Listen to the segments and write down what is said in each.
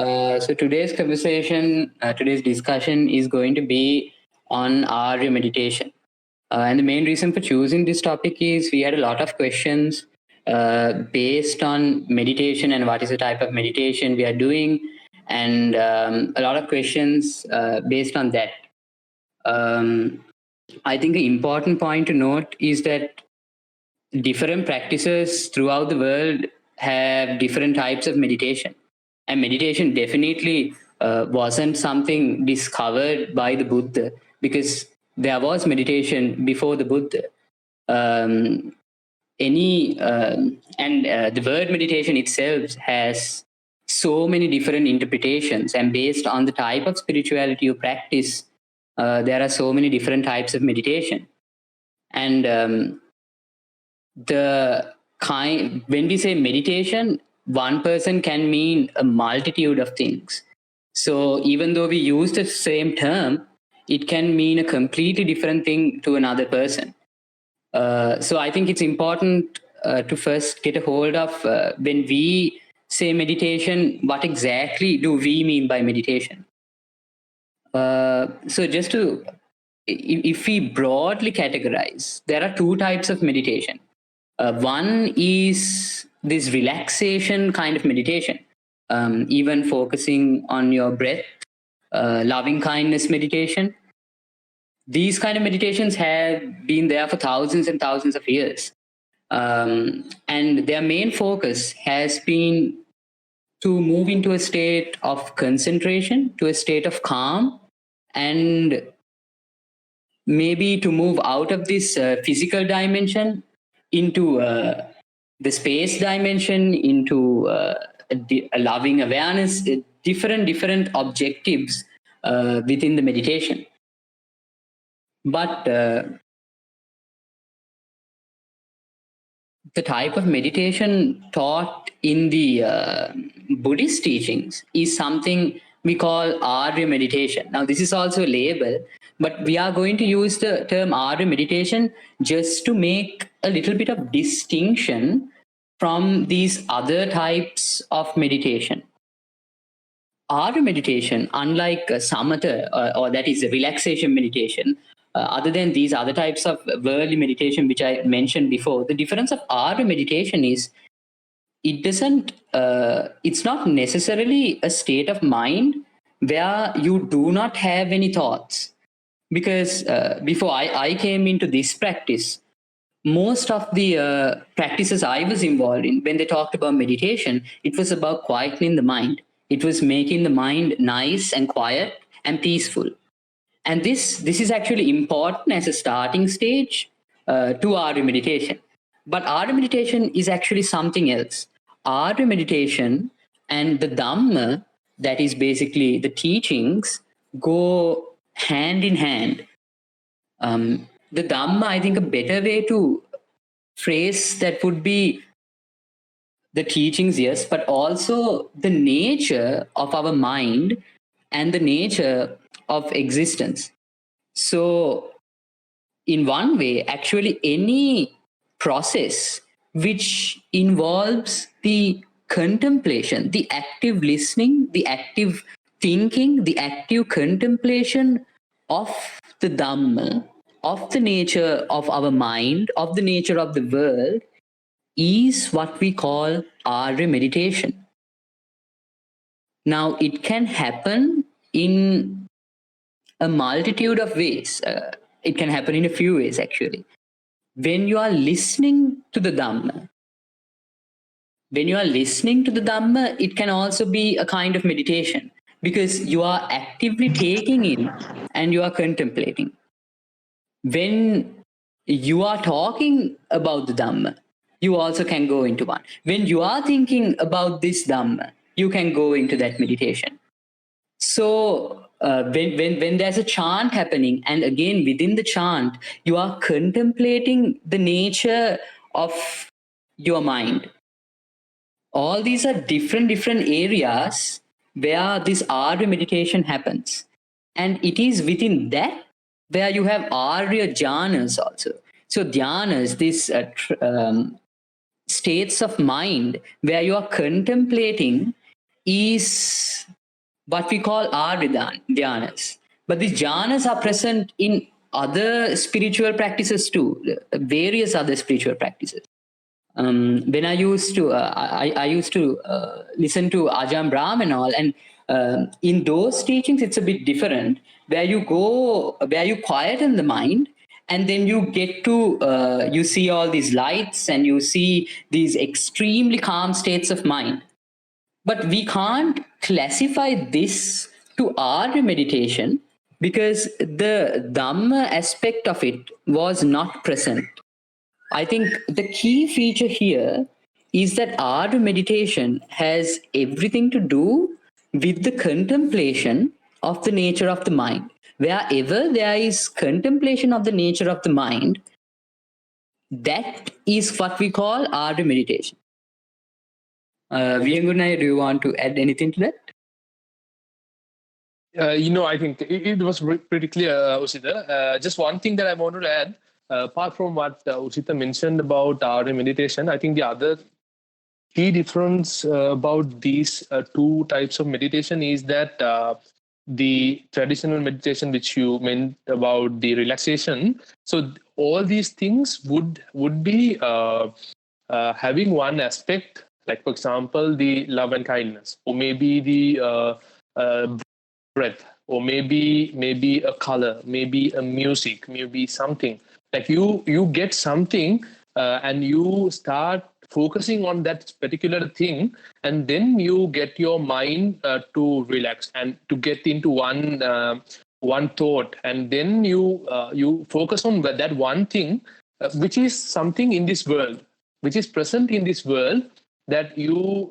So today's conversation, today's discussion is going to be on Arya meditation. And the main reason for choosing this topic is we had a lot of questions based on meditation and what is the type of meditation we are doing, and a lot of questions based on that. I think the important point to note is that different practices throughout the world have different types of meditation. And meditation definitely wasn't something discovered by the Buddha, because there was meditation before the Buddha. Um, the word meditation itself has so many different interpretations, and based on the type of spirituality you practice, there are so many different types of meditation. And when we say meditation, one person can mean a multitude of things. So even though we use the same term, it can mean a completely different thing to another person. So I think it's important to first get a hold of when we say meditation, what exactly do we mean by meditation? So just to, if we broadly categorize, there are two types of meditation. One is this relaxation kind of meditation, even focusing on your breath, loving kindness meditation. These kind of meditations have been there for thousands and thousands of years. And their main focus has been to move into a state of concentration, to a state of calm, and maybe to move out of this physical dimension into the space dimension, into a loving awareness, different objectives within the meditation. But the type of meditation taught in the Buddhist teachings is something we call Arya meditation. Now, this is also a label, but we are going to use the term Arya meditation just to make a little bit of distinction from these other types of meditation. Arya meditation, unlike samatha, or that is a relaxation meditation, other than these other types of worldly meditation which I mentioned before, the difference of Arya meditation is it's not necessarily a state of mind where you do not have any thoughts. Because before I came into this practice, most of the practices I was involved in, when they talked about meditation, it was about quietening the mind. It was making the mind nice and quiet and peaceful. And this is actually important as a starting stage to Arya meditation. But Arya meditation is actually something else. Arya meditation and the Dhamma, that is basically the teachings, go hand in hand. The Dhamma, I think a better way to phrase that would be the teachings, yes, but also the nature of our mind and the nature of existence. So, in one way, actually, any process which involves the contemplation, the active listening, the active thinking, the active contemplation of the Dhamma, of the nature of our mind, of the nature of the world, is what we call Arya meditation. Now, it can happen in a multitude of ways. It can happen in a few ways, actually. When you are listening to the Dhamma, it can also be a kind of meditation, because you are actively taking in and you are contemplating. When you are talking about the Dhamma, you also can go into one. When you are thinking about this Dhamma, you can go into that meditation. So when there's a chant happening, and again within the chant, you are contemplating the nature of your mind. All these are different areas where this Arya meditation happens. And it is within that where you have Arya jhanas also. So dhyanas, these states of mind where you are contemplating is what we call our dhyanas. But these jhanas are present in other spiritual practices too, various other spiritual practices. When I used to listen to Ajahn Brahm and all, and in those teachings, it's a bit different. Where you quieten the mind, and then you get to you see all these lights, and you see these extremely calm states of mind. But we can't classify this to our meditation because the Dhamma aspect of it was not present. I think the key feature here is that our meditation has everything to do with the contemplation of the nature of the mind. Wherever there is contemplation of the nature of the mind, that is what we call our meditation. Viyangunai, do you want to add anything to that? I think it was pretty clear, Usita. Just one thing that I wanted to add, apart from what Usita mentioned about Arya meditation, I think the other key difference about these two types of meditation is that the traditional meditation, which you meant about the relaxation, so all these things would be having one aspect, like for example, the love and kindness, or maybe the breath, or maybe a color, maybe a music, maybe something like you get something and you start focusing on that particular thing, and then you get your mind to relax and to get into one thought, and then you focus on that one thing, which is something in this world, which is present in this world, that you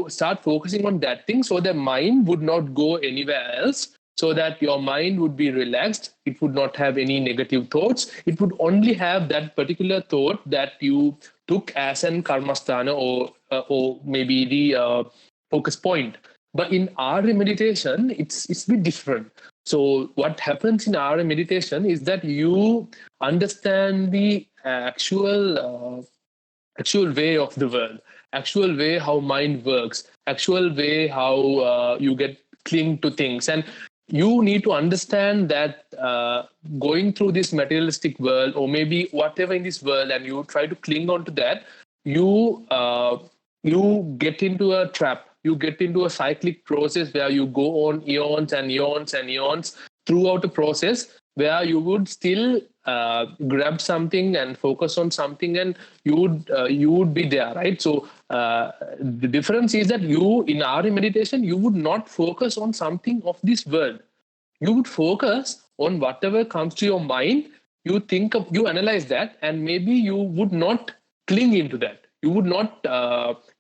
start focusing on that thing, so the mind would not go anywhere else, so that your mind would be relaxed. It would not have any negative thoughts. It would only have that particular thought that you took as an karmasthana, or maybe the focus point. But in Arya meditation, it's a bit different. So what happens in Arya meditation is that you understand the actual way of the world, actual way how mind works, actual way how you get cling to things. And you need to understand that going through this materialistic world, or maybe whatever in this world, and you try to cling on to that, you get into a trap. You get into a cyclic process where you go on eons and eons and eons throughout the process, where you would still grab something and focus on something, and you would be there, right? So the difference is that you, in Arya meditation, you would not focus on something of this world. You would focus on whatever comes to your mind. You analyze that, and maybe you would not cling into that. You would not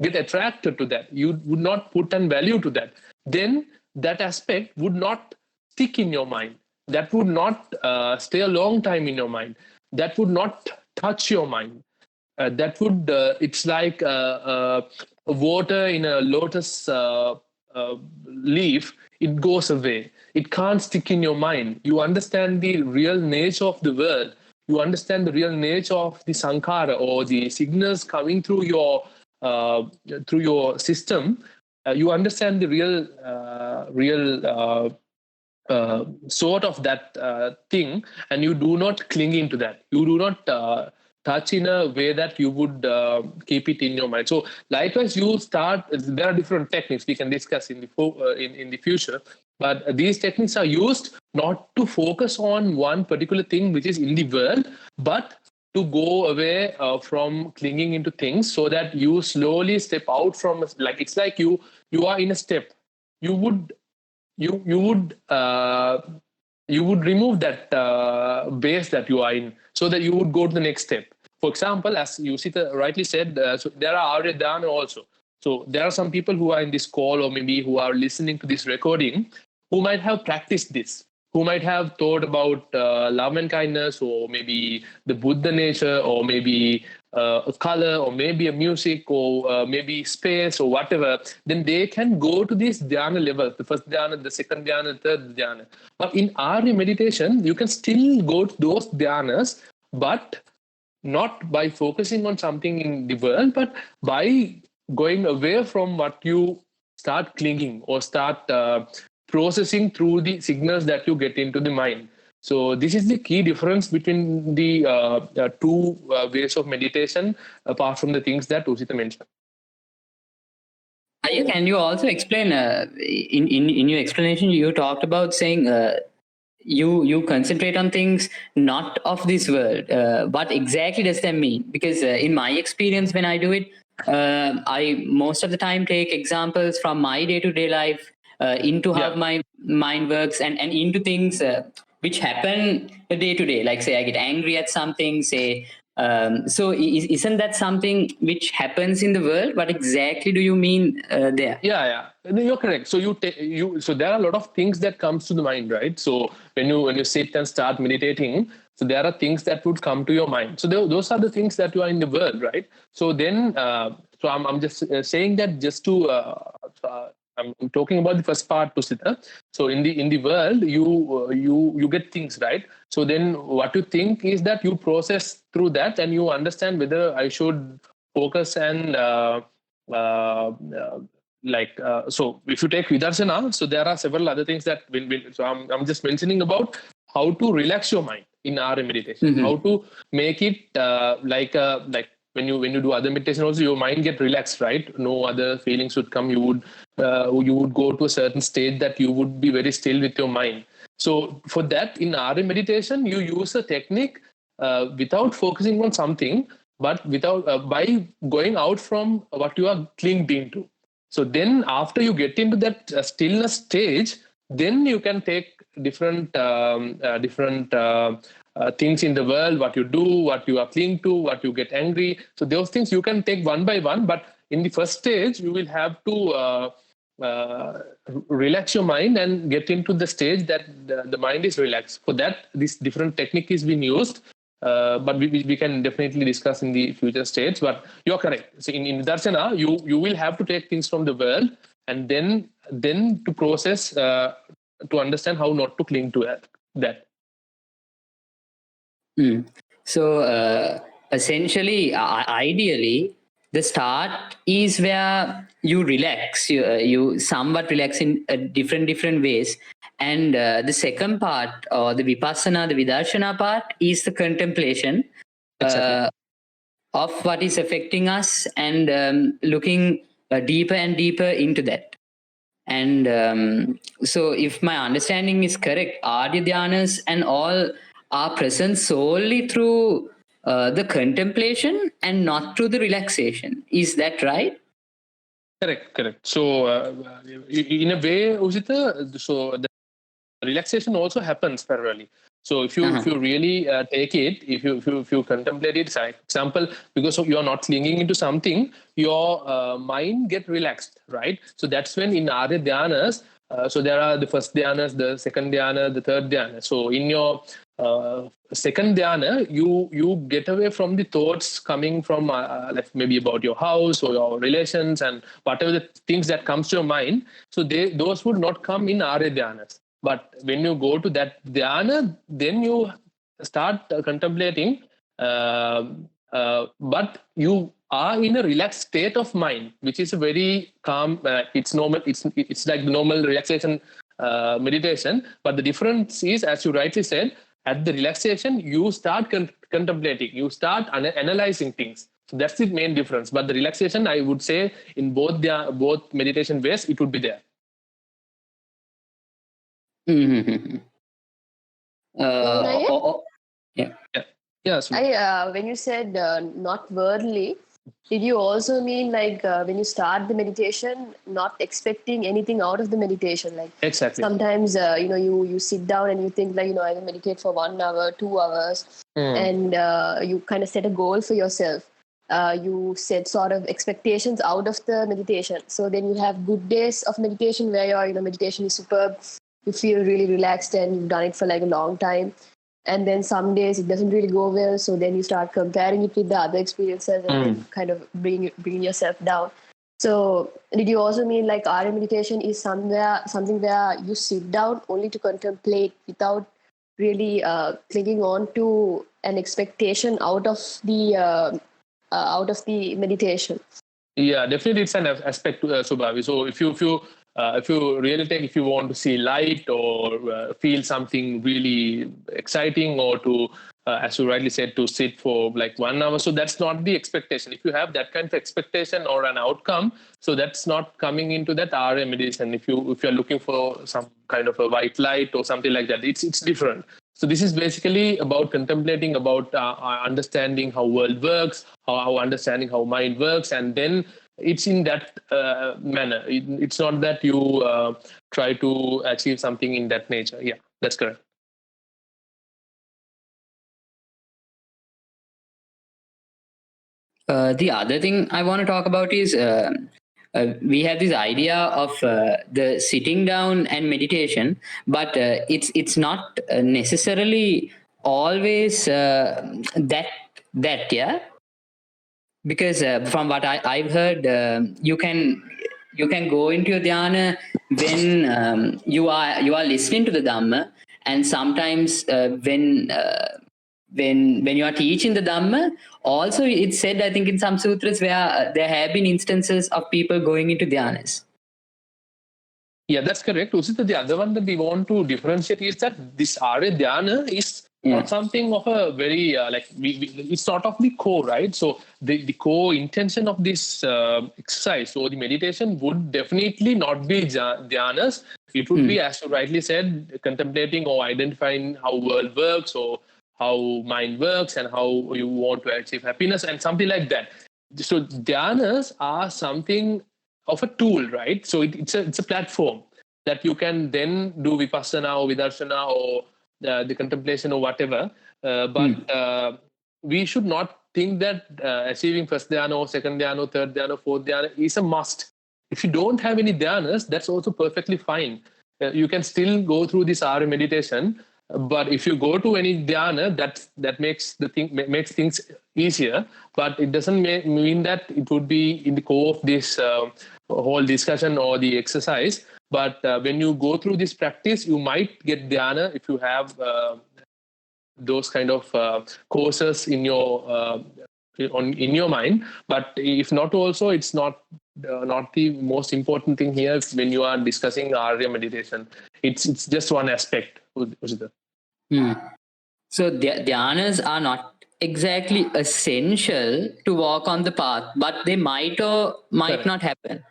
get attracted to that. You would not put an value to that. Then that aspect would not stick in your mind. That would not stay a long time in your mind. That would not touch your mind. It's like water in a lotus leaf. It goes away. It can't stick in your mind. You understand the real nature of the world. You understand the real nature of the sankhara, or the signals coming through your system. You understand the real sort of that thing, and you do not cling into that. You do not touch in a way that you would keep it in your mind. So likewise, you start. There are different techniques we can discuss in the future, but these techniques are used not to focus on one particular thing which is in the world, but to go away from clinging into things, so that you slowly step out from, like, it's like you are in a step. You would remove that base that you are in, so that you would go to the next step. For example, as Yusita rightly said, so there are Arya Dhyana also. So there are some people who are in this call, or maybe who are listening to this recording, who might have practiced this, who might have thought about love and kindness, or maybe the Buddha nature, or maybe a color, or maybe a music, or maybe space, or whatever. Then they can go to this dhyana level, the first dhyana, the second dhyana, the third dhyana. But in Arya meditation, you can still go to those dhyanas, but not by focusing on something in the world, but by going away from what you start clinging or start processing through the signals that you get into the mind. So this is the key difference between the two ways of meditation, apart from the things that Usita mentioned. Can you also explain in your explanation you talked about saying you concentrate on things not of this world. What exactly does that mean? Because in my experience, when I do it, I most of the time take examples from my day-to-day life into how my mind works, and into things which happen day to day. Like say I get angry at something, say. So isn't that something which happens in the world? What exactly do you mean there? Yeah, no, you're correct. So so there are a lot of things that comes to the mind, right? So when you sit and start meditating, so there are things that would come to your mind. So those are the things that you are in the world, right? So then, so I'm just saying that just to I'm talking about the first part, Pusita. So in the world, you get things, right? So then what you think is that you process through that, and you understand whether I should focus and so if you take Vidarshana, so there are several other things that will so I'm just mentioning about how to relax your mind in Arya meditation, how to make it like when you do other meditation also, your mind get relaxed, right? No other feelings would come. You would go to a certain state that you would be very still with your mind. So for that, in Arya meditation, you use a technique without focusing on something, but without by going out from what you are clinged into. So then after you get into that stillness stage, then you can take different things in the world, what you do, what you are clinging to, what you get angry. So those things you can take one by one, but in the first stage you will have to relax your mind and get into the stage that the mind is relaxed. For that, this different technique is being used, but we can definitely discuss in the future states. But you're correct. So in Vidarshana, you will have to take things from the world, and then to process to understand how not to cling to that. So essentially, ideally, the start is where you relax. You somewhat relax in different ways, and the second part, or the vipassana, the vidarshana part, is the contemplation of what is affecting us, and looking deeper and deeper into that. And so, if my understanding is correct, Arya Dhyanas and all are present solely through the contemplation and not through the relaxation. Is that right? Correct. So in a way, Usita, so the relaxation also happens parallelly. So if you really take it, if you contemplate it, for example, because you are not clinging into something, your mind get relaxed, right? So that's when in Arya Dhyanas, so there are the first dhyanas, the second dhyana, the third dhyana. So in your second dhyana, you get away from the thoughts coming from like maybe about your house or your relations and whatever the things that comes to your mind. So those would not come in Arya Dhyanas. But when you go to that dhyana, then you start contemplating, but you are in a relaxed state of mind, which is a very calm. It's normal. It's like the normal relaxation meditation. But the difference is, as you rightly said, at the relaxation you start contemplating, you start analyzing things. So that's the main difference. But the relaxation, I would say, in both meditation ways, it would be there. When you said not worldly, did you also mean like when you start the meditation, not expecting anything out of the meditation? Like exactly. Sometimes you sit down and you think like I will meditate for 1 hour, 2 hours, and you kind of set a goal for yourself. You set sort of expectations out of the meditation. So then you have good days of meditation where your meditation is superb. You feel really relaxed and you've done it for like a long time. And then some days it doesn't really go well, so then you start comparing it with the other experiences and then kind of bring yourself down. So did you also mean like Arya meditation is something where you sit down only to contemplate without really clinging on to an expectation out of the meditation? Yeah, definitely, it's an aspect to Subhavi. So if you really take, if you want to see light or feel something really exciting, or to as you rightly said, to sit for like 1 hour, so that's not the expectation. If you have that kind of expectation or an outcome, so that's not coming into that Arya meditation. If you're looking for some kind of a white light or something like that, it's different. So this is basically about contemplating, about understanding how world works, how understanding how mind works, and then it's in that manner. It's not that you try to achieve something in that nature. Yeah, that's correct. The other thing I want to talk about is we have this idea of the sitting down and meditation, but it's not necessarily always that yeah, because from what I've heard, you can go into your dhyana when you are listening to the Dhamma, and sometimes when you are teaching the Dhamma, also it's said, I think, in some sutras where there have been instances of people going into dhyanas. Yeah, that's correct. Usita, the other one that we want to differentiate is that this Arya Dhyana is not something of a very, it's sort of the core, right? So the core intention of this exercise, so the meditation would definitely not be dhyanas. It would be, as you rightly said, contemplating or identifying how world works, or how mind works, and how you want to achieve happiness and something like that. So dhyanas are something of a tool, right? So it's a platform that you can then do Vipassana or Vidarshana or the contemplation or whatever. But we should not think that achieving first dhyana or second dhyana or third dhyana or fourth dhyana is a must. If you don't have any dhyanas, that's also perfectly fine. You can still go through this Arya meditation, but if you go to any dhyana, that makes things easier. But it doesn't mean that it would be in the core of this whole discussion or the exercise. But when you go through this practice, you might get dhyana if you have those kind of courses in your mind. But if not, also it's not the most important thing here when you are discussing Arya meditation. It's just one aspect, Ujita. So dhyanas are not exactly essential to walk on the path, but they might or might not happen.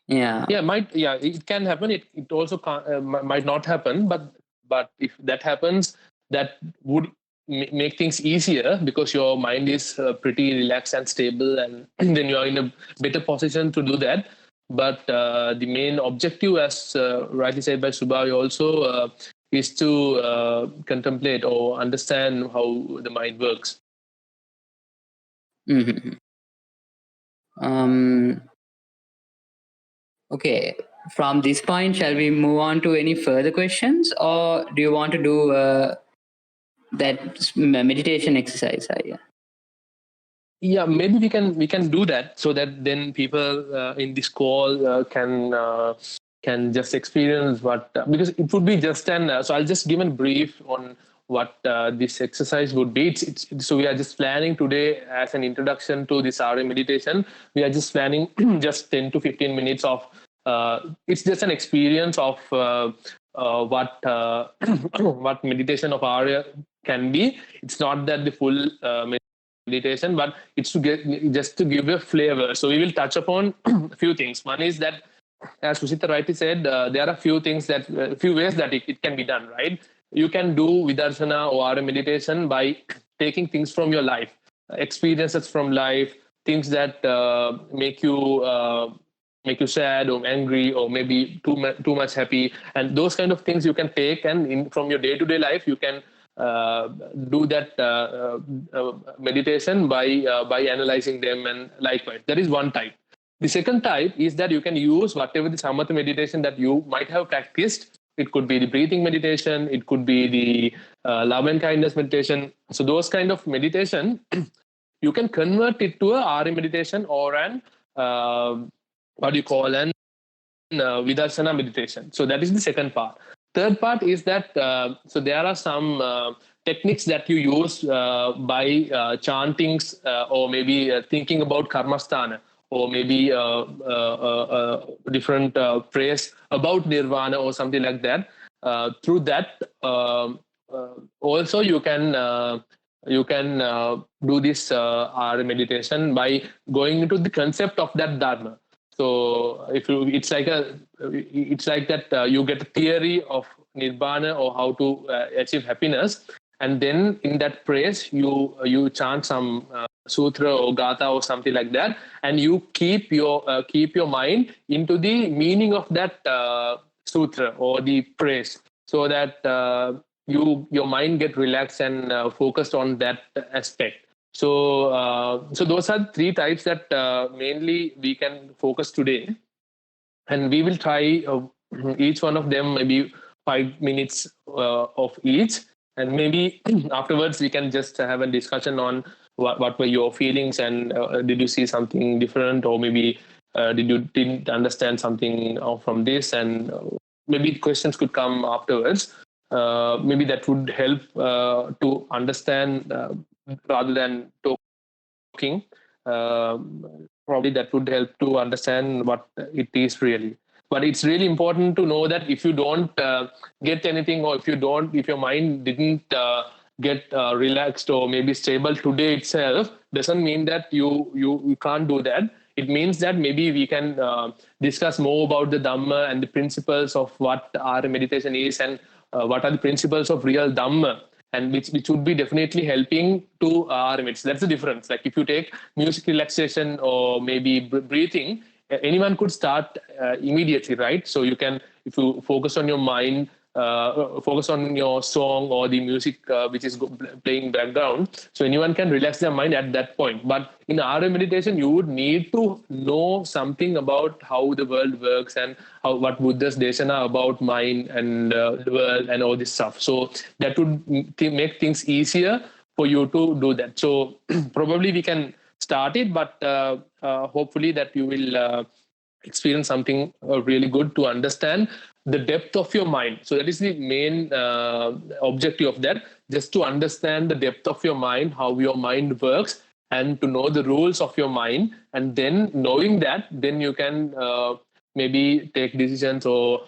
Yeah. Yeah, it can happen. It also might not happen, but if that happens, that would make things easier, because your mind is pretty relaxed and stable, and then you are in a better position to do that. But the main objective, as rightly said by Subhavi also, is to contemplate or understand how the mind works. Mm-hmm. Okay, from this point, shall we move on to any further questions, or do you want to do that meditation exercise? Yeah, maybe we can do that, so that then people in this call can just experience what, because it would be just an so I'll just give a brief on what this exercise would be. So we are just planning today as an introduction to this Arya meditation. We are just planning just 10 to 15 minutes of it's just an experience of what what meditation of Arya can be. It's not that the full meditation, but it's to get just to give a flavor. So we will touch upon a few things. One is that, as Sushita rightly said, there are a few things that few ways that it can be done, right? You can do Vidarshana or Arya meditation by taking things from your life, experiences from life, things that make you sad or angry, or maybe too much happy, and those kind of things you can take, and from your day to day life you can do that meditation by analyzing them, and likewise. That is one type. The second type is that you can use whatever the samatha meditation that you might have practiced. It could be the breathing meditation, it could be the love and kindness meditation. So those kind of meditation, you can convert it to a Arya meditation, or an what do you call an Vidarshana meditation. So that is the second part. Third part is that so there are some techniques that you use by chantings, or maybe thinking about karmasthana, or maybe different praise about nirvana or something like that. Through that, also you can do this Arya meditation by going into the concept of that dharma. So if you, it's like that you get a theory of nirvana or how to achieve happiness, and then in that praise you chant some sutra or gatha or something like that, and you keep your mind into the meaning of that sutra or the praise, so that your mind get relaxed and focused on that aspect. So those are three types that mainly we can focus today, and we will try each one of them, maybe 5 minutes of each, and maybe afterwards we can just have a discussion on what were your feelings, and did you see something different, or maybe didn't understand something from this, and maybe questions could come afterwards. Maybe that would help to understand rather than talking. Probably that would help to understand what it is really. But it's really important to know that if you don't get anything, or if your mind didn't get relaxed or maybe stable today itself, doesn't mean that you can't do that. It means that maybe we can discuss more about the Dhamma and the principles of what our meditation is, and what are the principles of real Dhamma, and which would be definitely helping to our limits. That's the difference. Like if you take music relaxation or maybe breathing, anyone could start immediately, right? So you can, if you focus on your mind, focus on your song or the music which is playing background, so anyone can relax their mind at that point. But in Arya meditation, you would need to know something about how the world works, and what Buddha's desana about mind and the world and all this stuff. So that would make things easier for you to do that. So probably we can start it, but hopefully that you will experience something really good to understand the depth of your mind. So that is the main objective of that, just to understand the depth of your mind, how your mind works, and to know the rules of your mind. And then knowing that, then you can maybe take decisions, or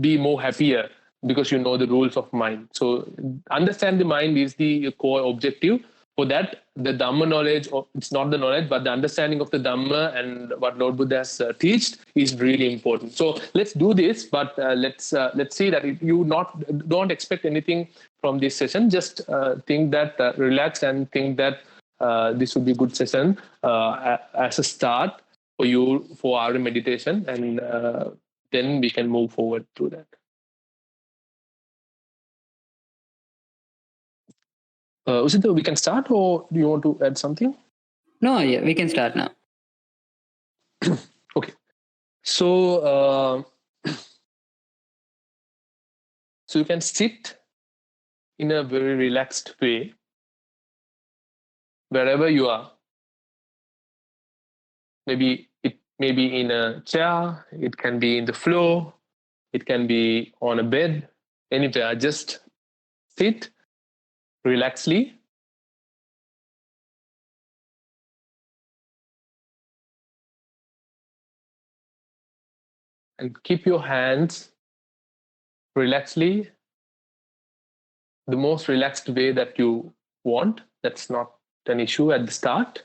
be more happier, because you know the rules of mind. So understand the mind is the core objective. For that, the Dhamma knowledge, or it's not the knowledge, but the understanding of the Dhamma and what Lord Buddha has taught is really important. So let's do this, but let's see that if you don't expect anything from this session. Just think that relax, and think that this would be a good session as a start for you for our meditation, and then we can move forward through that. Usita, we can start, or do you want to add something? No, yeah, we can start now. Okay. So, so you can sit in a very relaxed way wherever you are. Maybe it may be in a chair, it can be in the floor, it can be on a bed, anywhere. Just sit relaxedly. And keep your hands relaxedly, the most relaxed way that you want. That's not an issue at the start.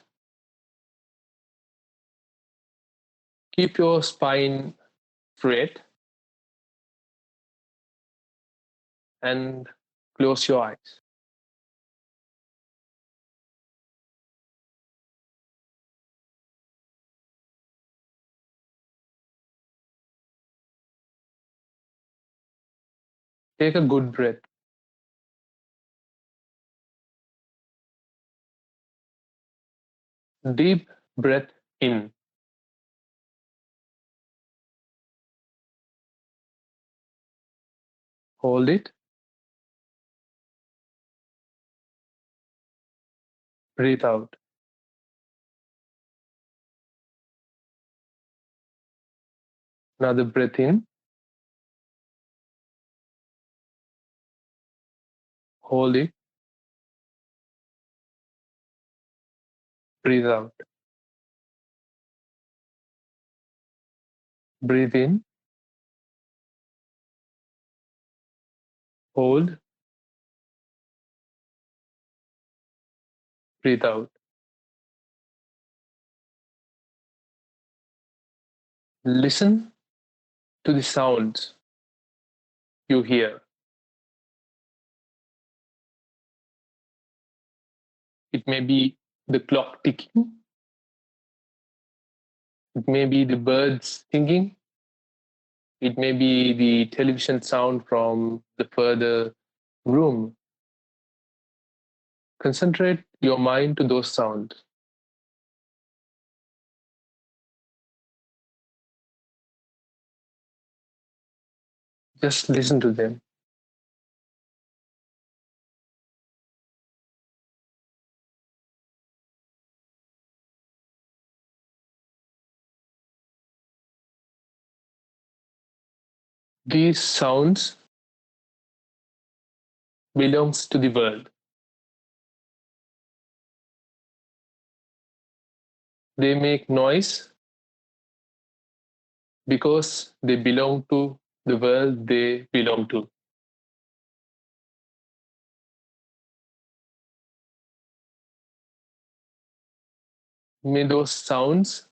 Keep your spine straight and close your eyes. Take a good breath. Deep breath in. Hold it. Breathe out. Another breath in. Hold it. Breathe out. Breathe in, hold, breathe out. Listen to the sounds you hear. It may be the clock ticking, it may be the birds singing, it may be the television sound from the further room. Concentrate your mind to those sounds. Just listen to them. These sounds belongs to the world. They make noise because they belong to the world they belong to. May those sounds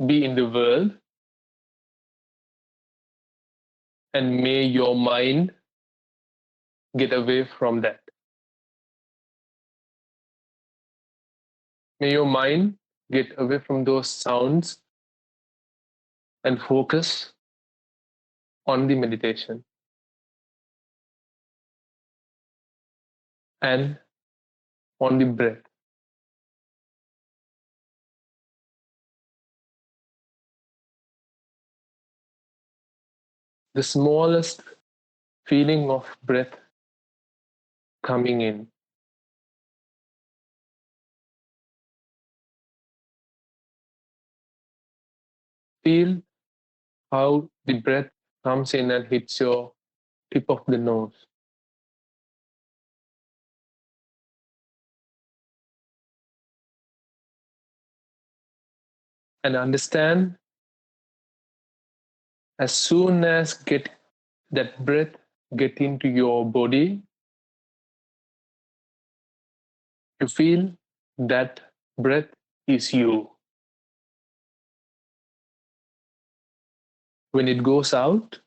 be in the world, and may your mind get away from that. May your mind get away from those sounds and focus on the meditation and on the breath. The smallest feeling of breath coming in. Feel how the breath comes in and hits your tip of the nose. And understand, as soon as get that breath get into your body, you feel that breath is you. When it goes out,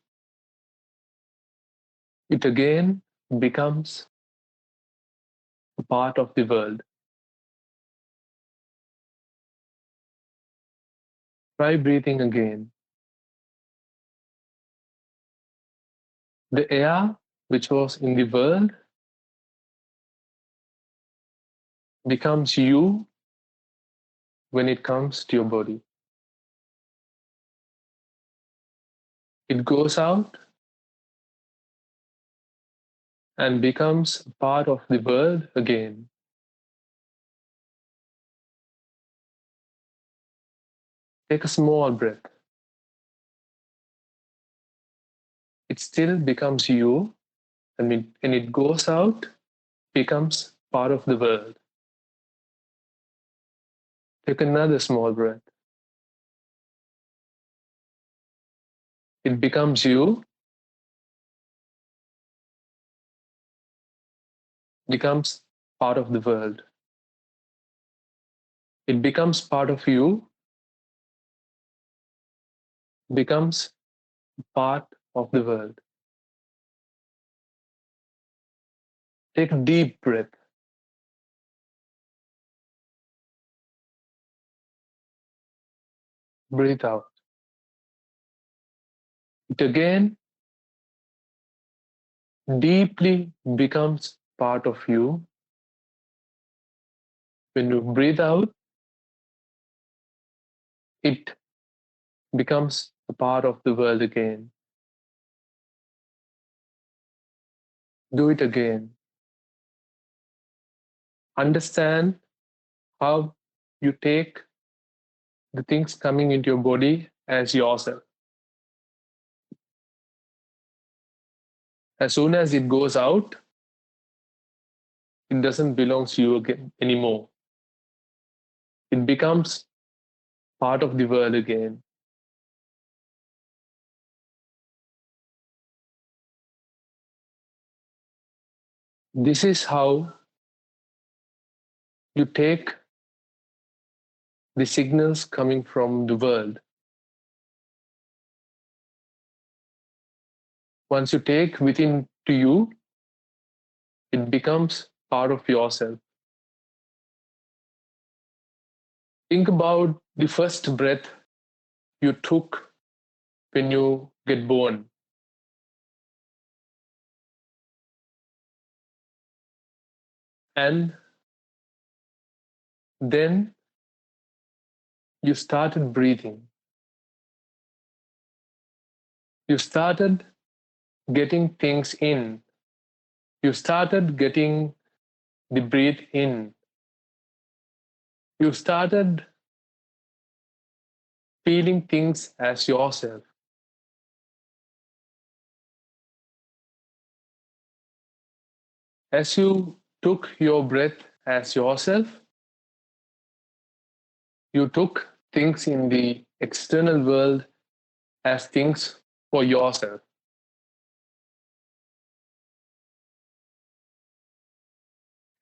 it again becomes a part of the world. Try breathing again. The air which was in the world becomes you when it comes to your body. It goes out and becomes a part of the world again. Take a small breath. It still becomes you, and when it goes out, becomes part of the world. Take another small breath. It becomes you, becomes part of the world. It becomes part of you, becomes part of the world. Take a deep breath. Breathe out. It again deeply becomes part of you. When you breathe out, it becomes a part of the world again. Do it again. Understand how you take the things coming into your body as yourself. As soon as it goes out, it doesn't belong to you again anymore. It becomes part of the world again. This is how you take the signals coming from the world. Once you take within to you, it becomes part of yourself. Think about the first breath you took when you get born. And then you started breathing. You started getting things in. You started getting the breath in. You started feeling things as yourself. As you took your breath as yourself, you took things in the external world as things for yourself.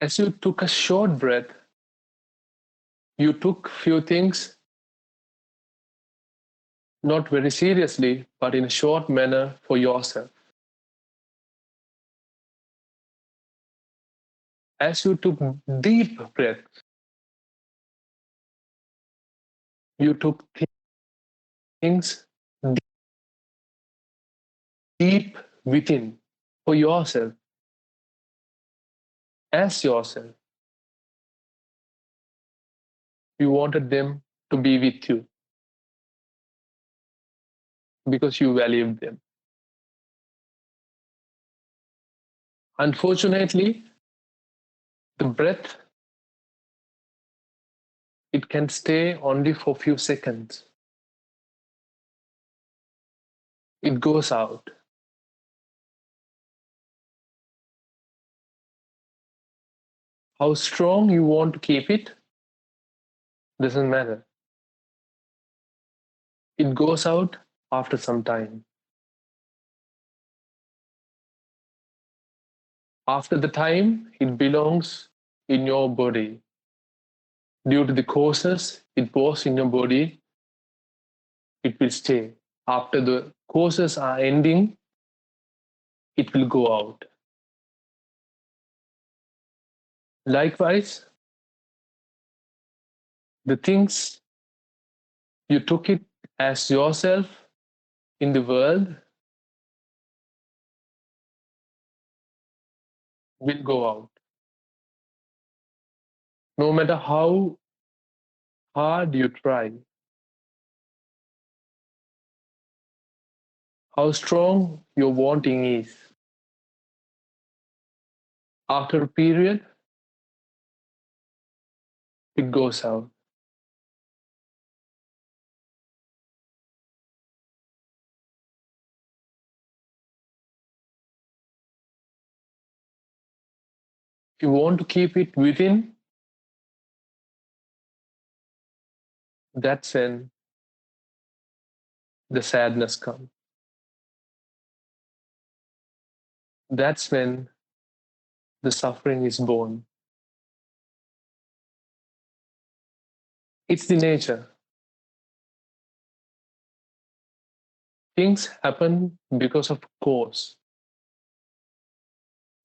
As you took a short breath, you took few things not very seriously, but in a short manner for yourself. As you took deep breath, you took things deep within for yourself, as yourself. You wanted them to be with you because you valued them. Unfortunately, the breath, it can stay only for a few seconds. It goes out. How strong you want to keep it doesn't matter. It goes out after some time. After the time, it belongs in your body. Due to the causes it was in your body, it will stay. After the courses are ending, it will go out. Likewise, the things you took it as yourself in the world will go out. No matter how hard you try, how strong your wanting is, after a period, it goes out. If you want to keep it within, that's when the sadness comes. That's when the suffering is born. It's the nature. Things happen because of cause.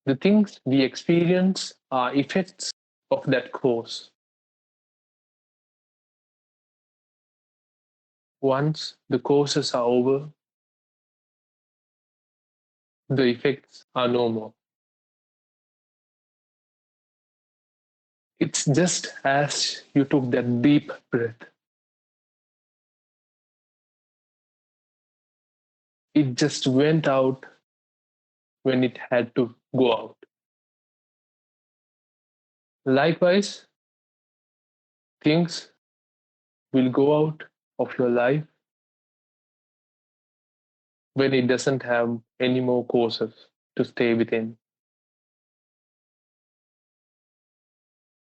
The things we experience are effects of that cause. Once the causes are over, the effects are no more. It's just as you took that deep breath. It just went out when it had to go out. Likewise, things will go out of your life when it doesn't have any more causes to stay within.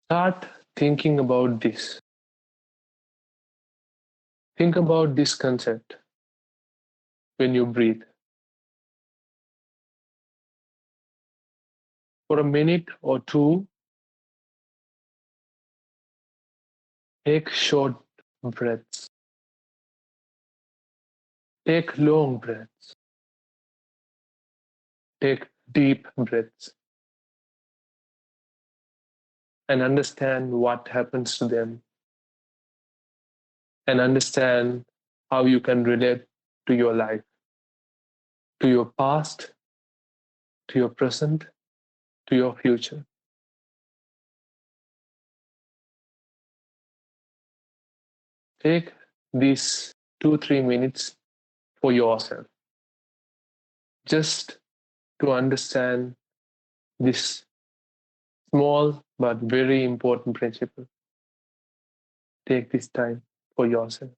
Start thinking about this. Think about this concept when you breathe. For a minute or two, take short breaths. Take long breaths. Take deep breaths. And understand what happens to them. And understand how you can relate to your life, to your past, to your present, to your future. Take these 2-3 minutes for yourself, just to understand this small but very important principle. Take this time for yourself.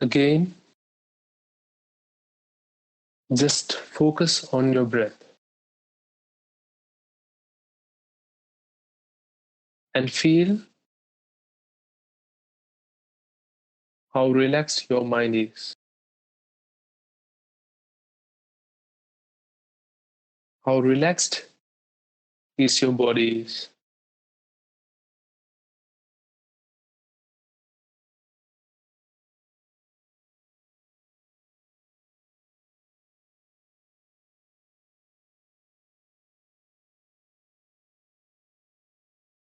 Again, just focus on your breath and feel how relaxed your mind is, how relaxed is your body is.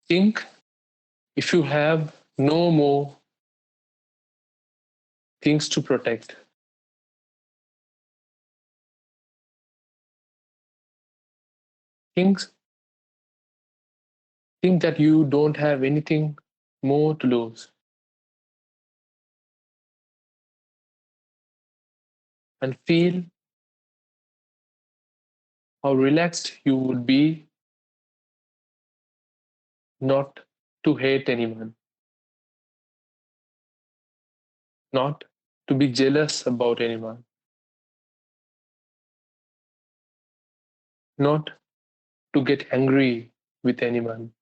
Think if you have no more things to protect. Think, think that you don't have anything more to lose. And feel how relaxed you would be not to hate anyone, not to be jealous about anyone, not to get angry with anyone,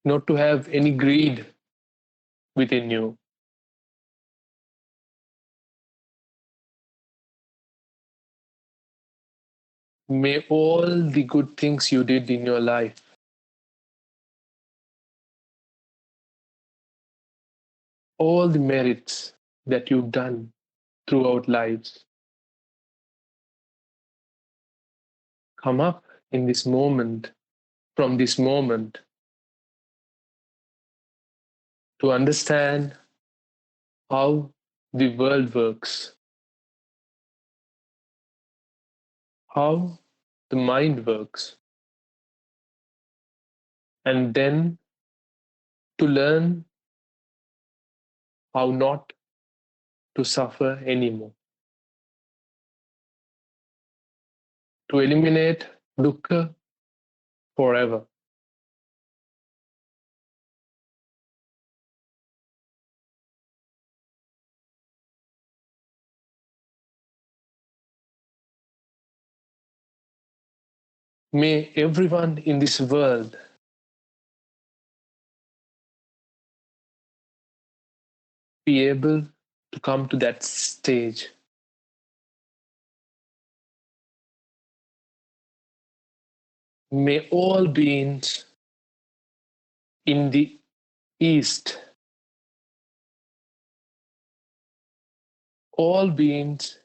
not to have any greed within you. May all the good things you did in your life, all the merits that you've done throughout lives, come up in this moment, from this moment, to understand how the world works, how the mind works, and then to learn how not to suffer anymore, to eliminate dukkha forever. May everyone in this world be able to come to that stage. May all beings in the East, all beings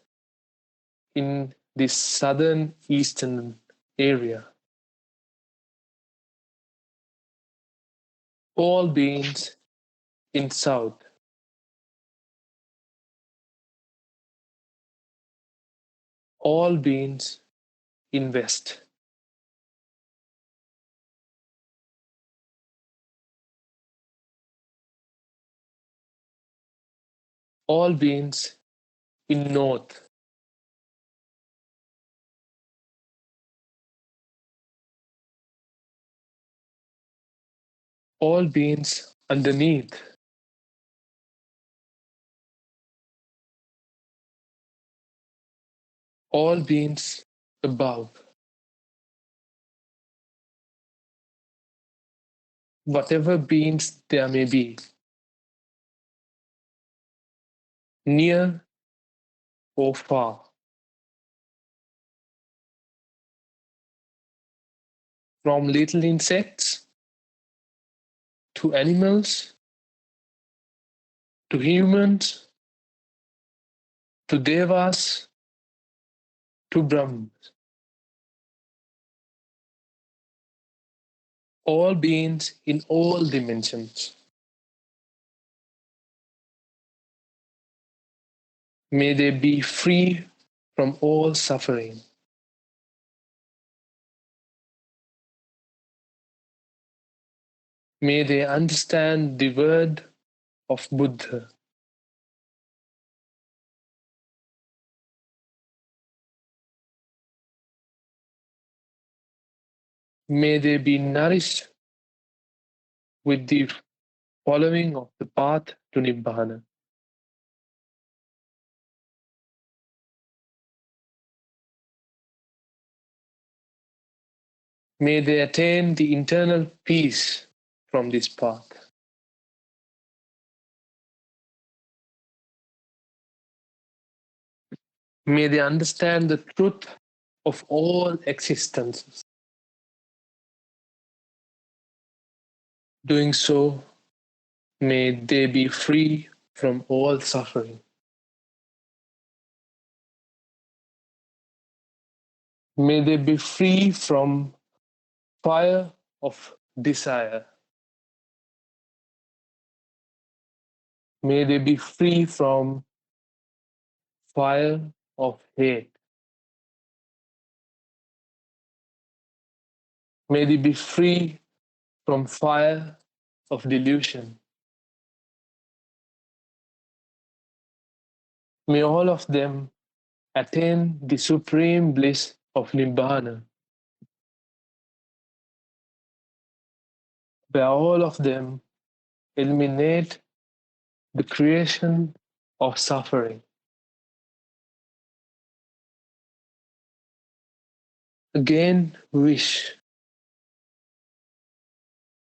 in the southern eastern area, all beings in south, all beings in west, all beings in north, all beings underneath, all beings above, whatever beings there may be, near or far, from little insects to animals to humans to devas to Brahmas, all beings in all dimensions. May they be free from all suffering. May they understand the word of Buddha. May they be nourished with the following of the path to Nibbana. May they attain the internal peace from this path. May they understand the truth of all existences. Doing so, may they be free from all suffering. May they be free from fire of desire. May they be free from fire of hate. May they be free from fire of delusion. May all of them attain the supreme bliss of Nibbana, where all of them eliminate the creation of suffering. Again, wish.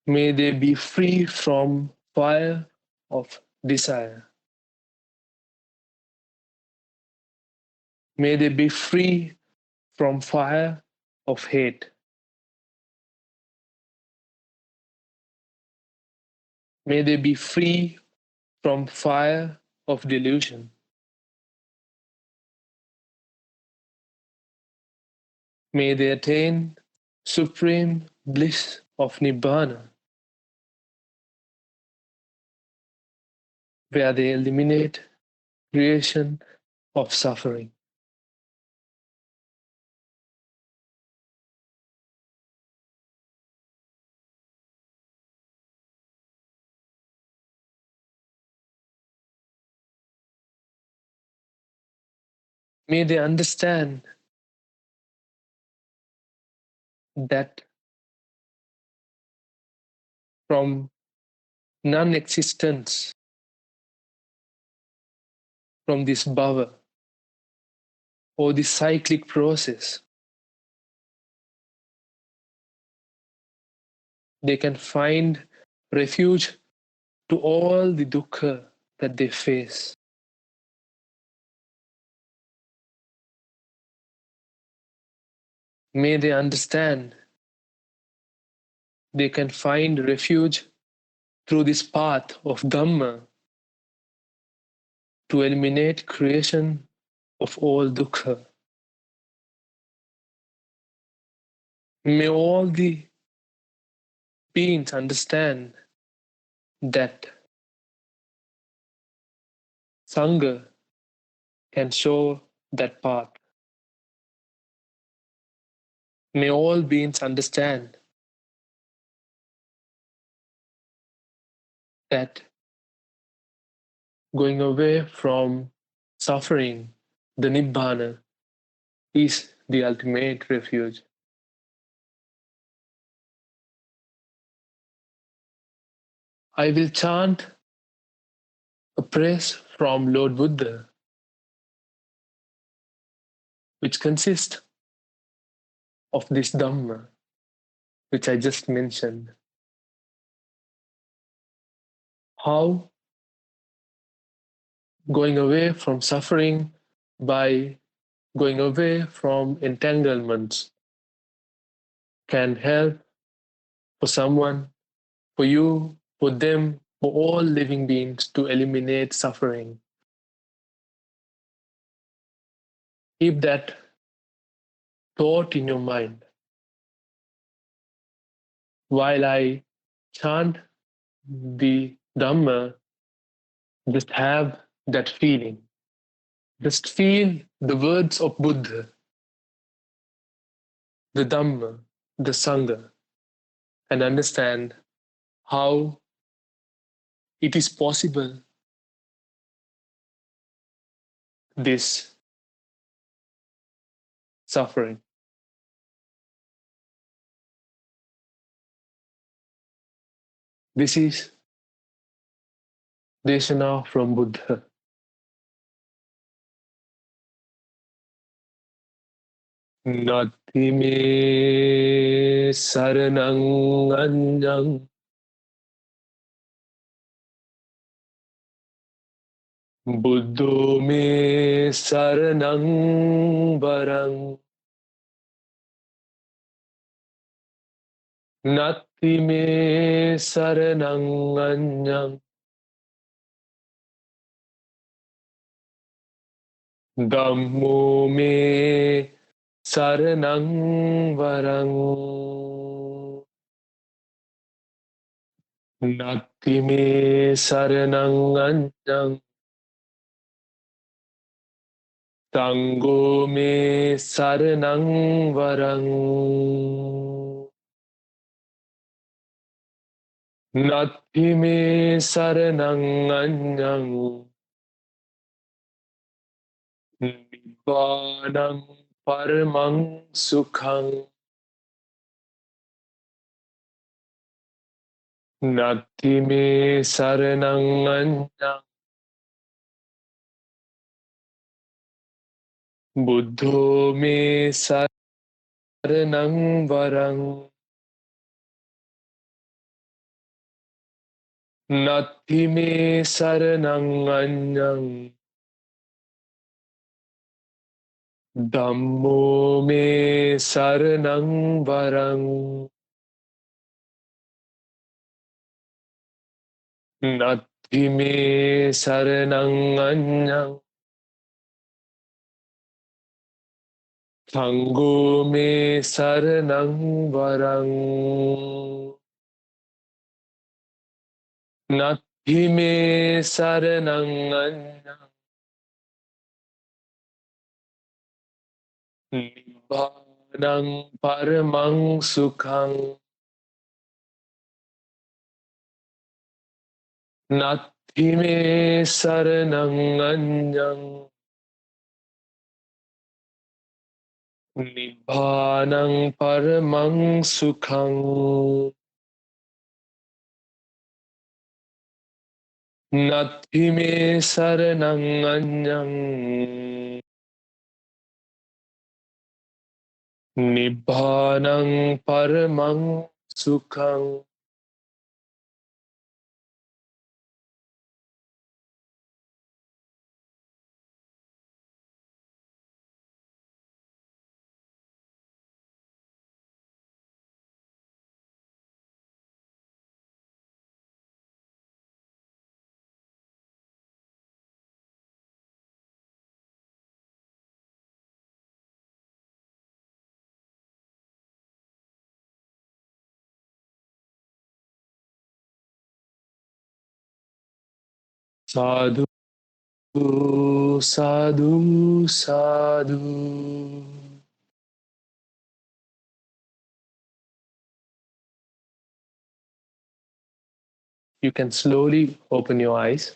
May they be free from fire of desire. May they be free from fire of hate. May they be free from fire of delusion. May they attain supreme bliss of Nibbana, where they eliminate creation of suffering. May they understand that from non-existence, from this bhava or this cyclic process, they can find refuge to all the dukkha that they face. May they understand they can find refuge through this path of Dhamma to eliminate creation of all dukkha. May all the beings understand that Sangha can show that path. May all beings understand that going away from suffering, the Nibbana, is the ultimate refuge. I will chant a praise from Lord Buddha, which consists of this Dhamma, which I just mentioned. How going away from suffering by going away from entanglements can help for someone, for you, for them, for all living beings to eliminate suffering. Keep that thought in your mind while I chant the Dhamma. Just have that feeling. Just feel the words of Buddha, the Dhamma, the Sangha, and understand how it is possible this suffering. This is Deshana from Buddha. Nati me saranang anyang Buddho me saranang varang Nati me saranang anyang Dhammo me saranang varang Nati me saranang anyang Sangho me saranang varang Nati me saranang anyang Nibbanang paramang sukhang Nati me saranang anyang Buddho me saranang varang Nati me saranang anyang Dhammo me saranang varang Nati me saranang anyang Sangho me saranang varang Nati me saranang anyang Nibbanang paramang sukhang Nati me saranang anyang Nibbānaṃ paramaṃ sukhaṃ Nati me saranaṃ aññaṃ Nibbānaṃ paramaṃ sukhaṃ. Sadhu, sadhu, sadhu. You can slowly open your eyes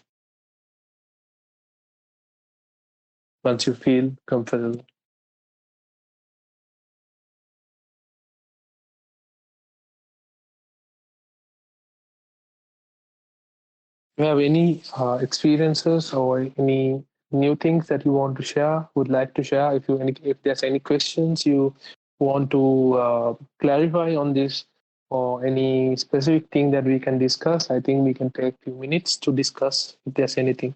once you feel comfortable. Do you have any experiences or any new things that you want to share, would like to share? If there's any questions you want to clarify on this, or any specific thing that we can discuss, I think we can take a few minutes to discuss if there's anything.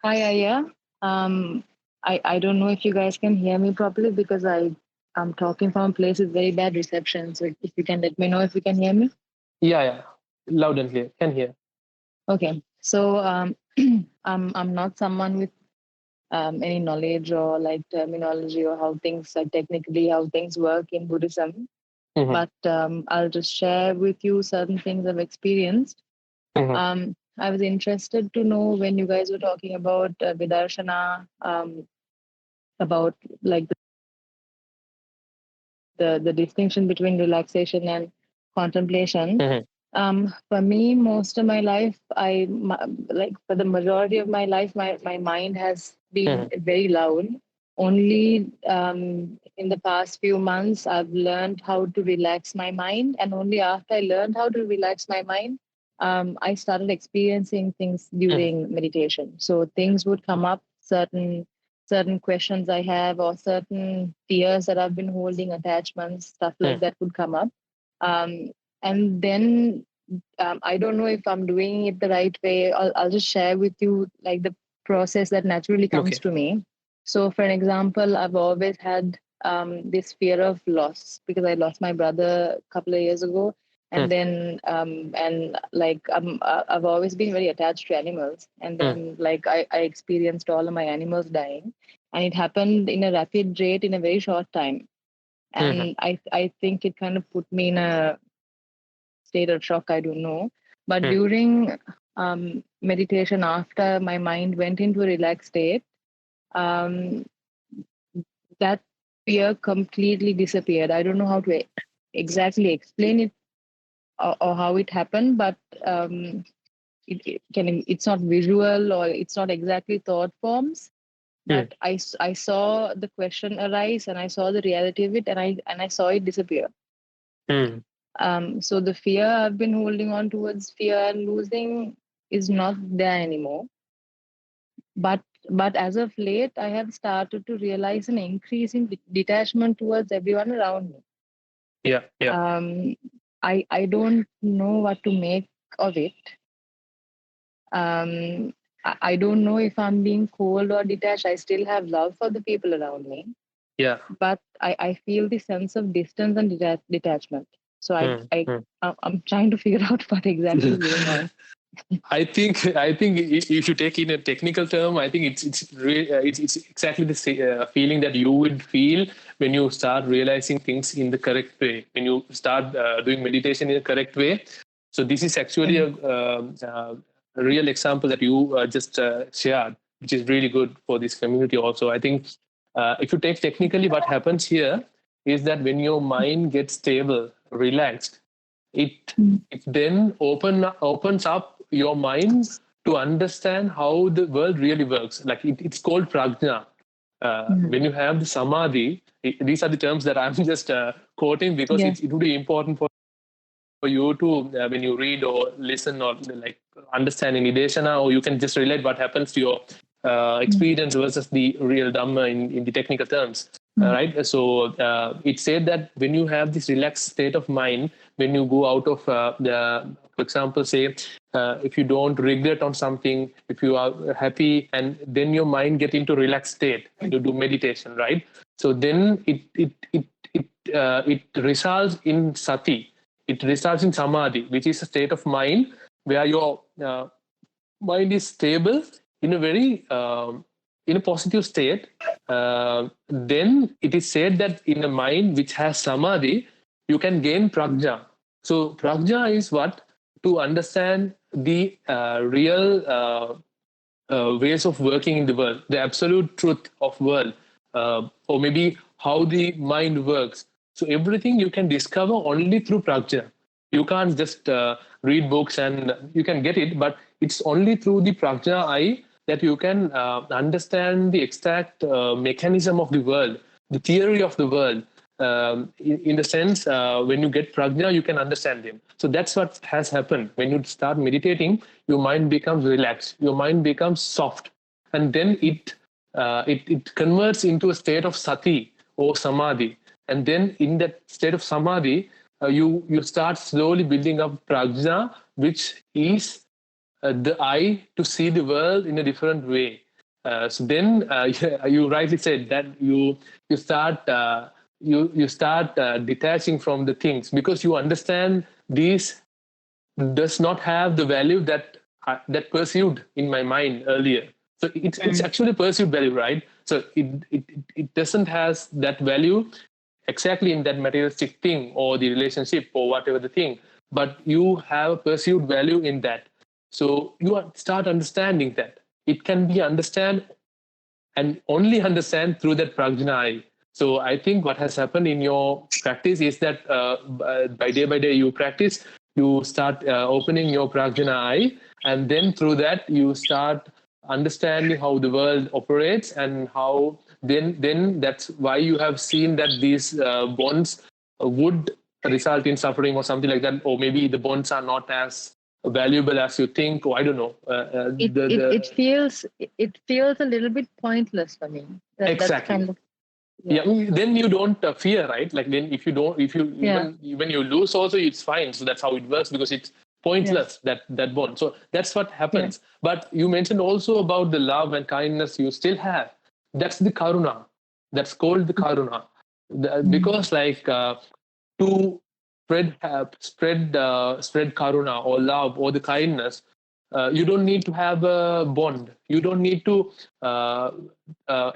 Hi, Arya. I don't know if you guys can hear me properly because I'm talking from a place with very bad reception. So if you can let me know if you can hear me. Yeah, loud and clear. Can hear. Okay. So I'm not someone with any knowledge or like terminology or how things technically how things work in Buddhism. Mm-hmm. But I'll just share with you certain things I've experienced. Mm-hmm. I was interested to know when you guys were talking about Vidarshana, about like the distinction between relaxation and contemplation. For me, most of my life, like for the majority of my life, my mind has been very loud. Only in the past few months, I've learned how to relax my mind, and only after I learned how to relax my mind, I started experiencing things during meditation. So things would come up, certain questions I have, or certain fears that I've been holding, attachments, stuff like that would come up. And then I don't know if I'm doing it the right way. I'll just share with you like the process that naturally comes to me. So, for an example, I've always had this fear of loss because I lost my brother a couple of years ago. And then, I've always been very attached to animals. And then, I experienced all of my animals dying. And it happened in a rapid rate in a very short time. And I think it kind of put me in a state of shock, I don't know. But during meditation, after my mind went into a relaxed state, um, that fear completely disappeared. I don't know how to exactly explain it or how it happened, but it's not visual or it's not exactly thought forms. But I saw the question arise and I saw the reality of it and I saw it disappear. So the fear I've been holding on towards fear and losing is not there anymore. But as of late, I have started to realize an increase in detachment towards everyone around me. Yeah. I don't know what to make of it. I don't know if I'm being cold or detached. I still have love for the people around me. Yeah. But I feel the sense of distance and detachment. So I'm trying to figure out what exactly is going on. I think if you take in a technical term, I think it's exactly the feeling that you would feel when you start realizing things in the correct way, when you start doing meditation in the correct way. So this is actually a real example that you just shared, which is really good for this community also. I think if you take technically, what happens here is that when your mind gets stable, relaxed, it then opens up your mind to understand how the world really works. Like it's called prajna. When you have the samadhi, these are the terms that I'm just quoting because it would be important for you to, when you read or listen or like understand in Vidarshana, or you can just relate what happens to your experience versus the real Dhamma in the technical terms. Right. So it said that when you have this relaxed state of mind, when you go out of for example, say, if you don't regret on something, if you are happy, and then your mind get into relaxed state and you do meditation, right? So then it results in sati. It results in samadhi, which is a state of mind where your mind is stable in a very in a positive state. Then it is said that in a mind which has samadhi, you can gain prajna. So prajna is what? To understand the real ways of working in the world, the absolute truth of world, or maybe how the mind works. So everything you can discover only through prajna. You can't just read books and you can get it, but it's only through the prajna eye that you can understand the exact mechanism of the world, the theory of the world. In the sense, when you get prajna, you can understand them. So that's what has happened. When you start meditating, your mind becomes relaxed, your mind becomes soft, and then it converts into a state of sati or samadhi. And then in that state of samadhi, you start slowly building up prajna, which is the eye to see the world in a different way. So then you rightly said that you start you start detaching from the things because you understand these does not have the value that that pursued in my mind earlier. So it's actually perceived value, right? So it doesn't has that value exactly in that materialistic thing or the relationship or whatever the thing, but you have a perceived value in that. So you start understanding that it can be understand and only understand through that prajna eye. So I think what has happened in your practice is that by day you practice, you start opening your prajna eye, and then through that you start understanding how the world operates and how then that's why you have seen that these bonds would result in suffering or something like that, or maybe the bonds are not as valuable as you think, or I don't know. It feels a little bit pointless for me. Exactly. That's kind of, then you don't fear, right? Like then if you even you lose also, it's fine. So that's how it works because it's pointless, that bond. So that's what happens. But you mentioned also about the love and kindness you still have. That's the karuna. That's called the karuna. Because like to spread karuna or love or the kindness, you don't need to have a bond. You don't need to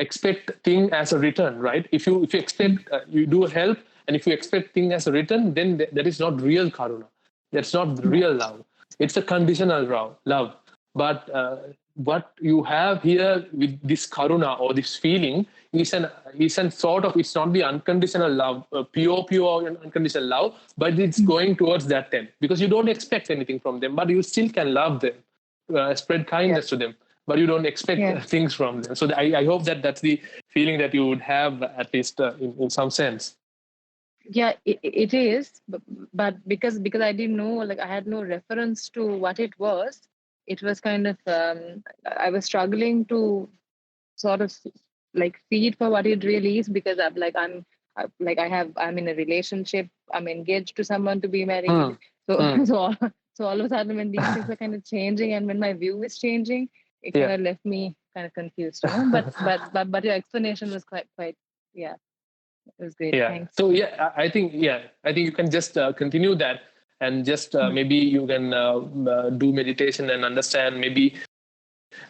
expect thing as a return, right? If you expect you do help, and if you expect thing as a return, then that is not real karuna. That's not real love. It's a conditional love. But what you have here with this karuna or this feeling is an sort of, it's not the unconditional love, pure unconditional love, but it's going towards that end because you don't expect anything from them, but you still can love them, spread kindness to them, but you don't expect things from them. So I hope that that's the feeling that you would have, at least in some sense. Yeah, it is, but because I didn't know, like I had no reference to what it was kind of I was struggling to sort of like see it for what it really is, because I'm in a relationship, I'm engaged to someone to be married. So all of a sudden when these things are kind of changing and when my view is changing, it kind of left me kind of confused, you know? but your explanation was quite it was great. Yeah. Thanks. So I think you can just continue that, and just maybe you can do meditation and understand, maybe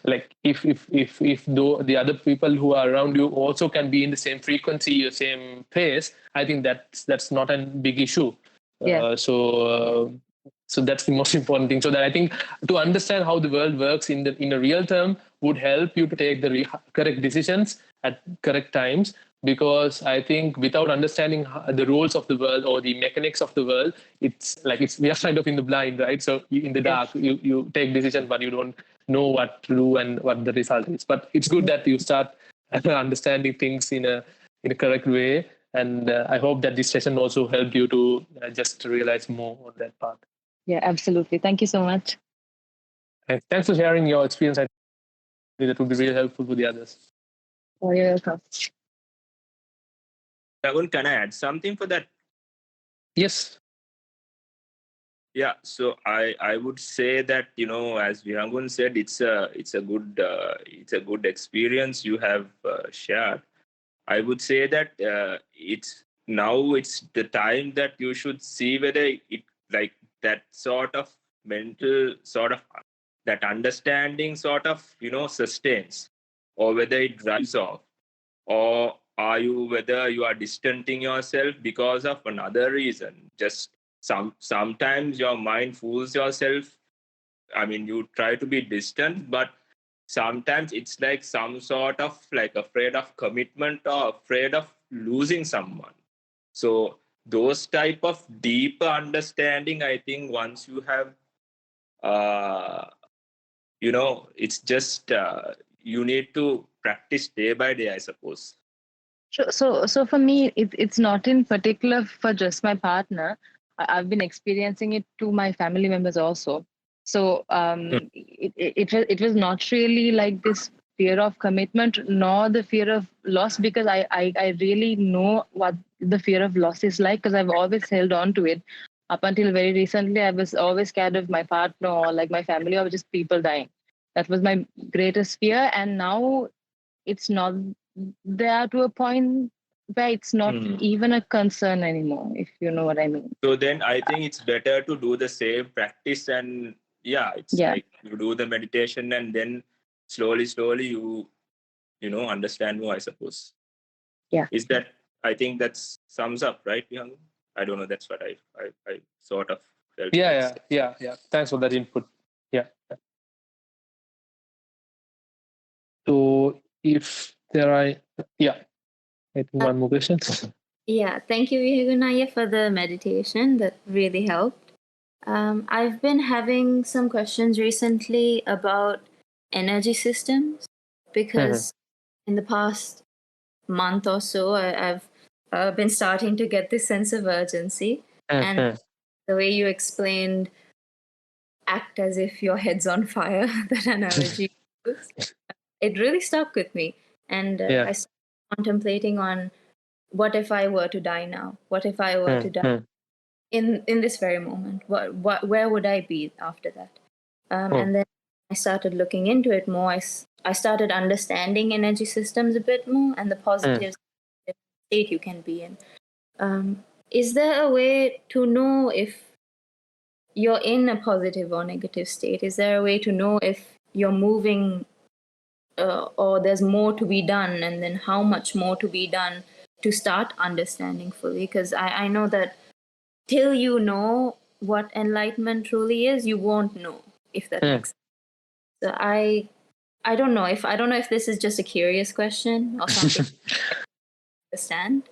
like if the other people who are around you also can be in the same frequency or same pace, I think that's not a big issue. So that's the most important thing. So that I think to understand how the world works in a real term would help you to take the correct decisions at correct times. Because I think without understanding the rules of the world or the mechanics of the world, we are kind of in the blind, right? So in the dark, you take decisions, but you don't know what to do and what the result is. But it's good that you start understanding things in a correct way. And I hope that this session also helped you to just realize more on that part. Yeah, absolutely. Thank you so much. And thanks for sharing your experience. I think that would be really helpful for the others. Oh, you're welcome. Dagun, can I add something for that? Yes. Yeah, so I would say that, as Virangun said, it's a good experience you have shared. I would say that it's the time that you should see whether it, like, that sort of mental sort of that understanding sort of sustains, or whether it drives off, or whether you are distancing yourself because of another reason. Just sometimes your mind fools yourself. I mean, you try to be distant, but sometimes it's like some sort of like afraid of commitment or afraid of losing someone. So those type of deeper understanding, I think once you have, it's just you need to practice day by day, I suppose. So for me, it's not in particular for just my partner. I've been experiencing it to my family members also. So it was not really like this fear of commitment nor the fear of loss, because I really know what the fear of loss is like, because I've always held on to it. Up until very recently, I was always scared of my partner or like my family or just people dying. That was my greatest fear. And now it's not there to a point where it's not even a concern anymore, if you know what I mean. So then I think it's better to do the same practice, and like you do the meditation and then slowly you understand more, I suppose. Yeah. Is that, I think that sums up, right, Young? I don't know, that's what I sort of felt. Yeah. Thanks for that input. Yeah. So if there are, I think one more question. Yeah, thank you, Vihagunaya, for the meditation. That really helped. I've been having some questions recently about energy systems, because in the past month or so, I've been starting to get this sense of urgency. And the way you explained, act as if your head's on fire, that analogy, it really stuck with me. And I started contemplating on, what if I were to die now? What if I were to die in this very moment? Where would I be after that? And then I started looking into it more. I started understanding energy systems a bit more, and the positive state you can be in. Is there a way to know if you're in a positive or negative state? Is there a way to know if you're moving or there's more to be done, and then how much more to be done to start understanding fully? Because I know that till you know what enlightenment truly is, you won't know, if that makes sense. So I don't know if this is just a curious question or something I understand.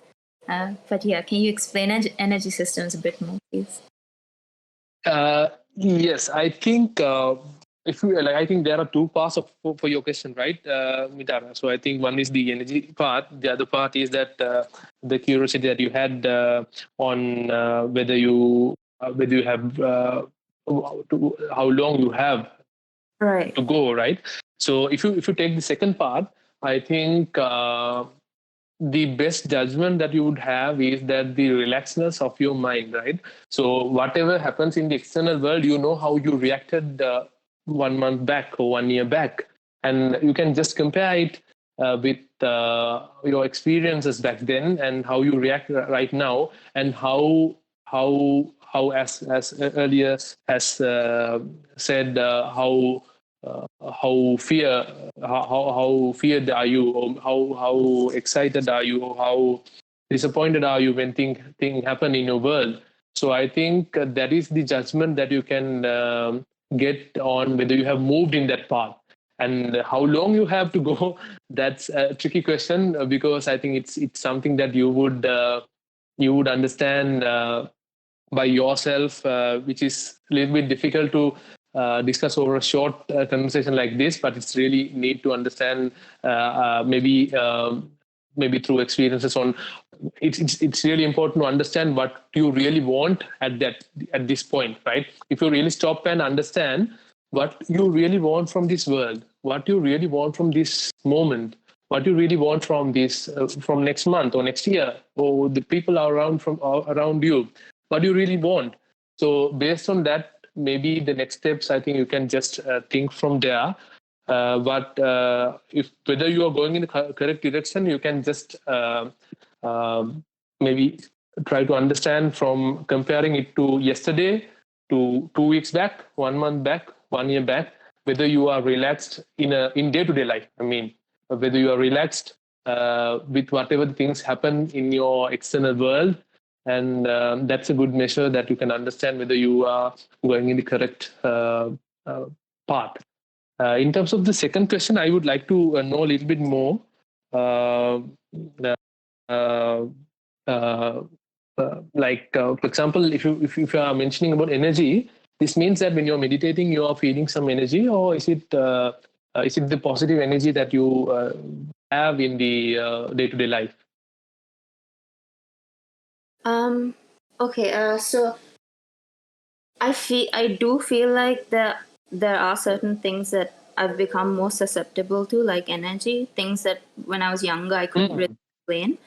But yeah, can you explain energy systems a bit more, please? Yes, I think if you like, I think there are two parts for your question, right, Mitara? So I think one is the energy part. The other part is that the curiosity that you had on whether you have how long you have to go, right? So if you take the second part, I think the best judgment that you would have is that the relaxedness of your mind, right? So whatever happens in the external world, you know how you reacted 1 month back or 1 year back, and you can just compare it with your experiences back then and how you react right now, and how as earlier has said, how feared are you, or how excited are you, or how disappointed are you when thing happen in your world. So I think that is the judgment that you can get on whether you have moved in that path. And how long you have to go, that's a tricky question, because I think it's something that you would understand by yourself, which is a little bit difficult to discuss over a short conversation like this, but it's really need to understand maybe through experiences on. It's really important to understand what you really want at this point, right? If you really stop and understand what you really want from this world, what you really want from this moment, what you really want from this from next month or next year, or the people around you, what do you really want? So based on that, maybe the next steps, I think you can just think from there. But if whether you are going in the correct direction, you can just maybe try to understand from comparing it to yesterday, to 2 weeks back, 1 month back, 1 year back, whether you are relaxed in day-to-day life. I mean, whether you are relaxed with whatever the things happen in your external world, and that's a good measure that you can understand whether you are going in the correct path. In terms of the second question, I would like to know a little bit more. Uh, uh, uh, for example, if you are mentioning about energy, this means that when you're meditating, you are feeling some energy, or is it the positive energy that you have in the day-to-day life? Okay. So I do feel like there are certain things that I've become more susceptible to, like energy, things that when I was younger I couldn't really explain.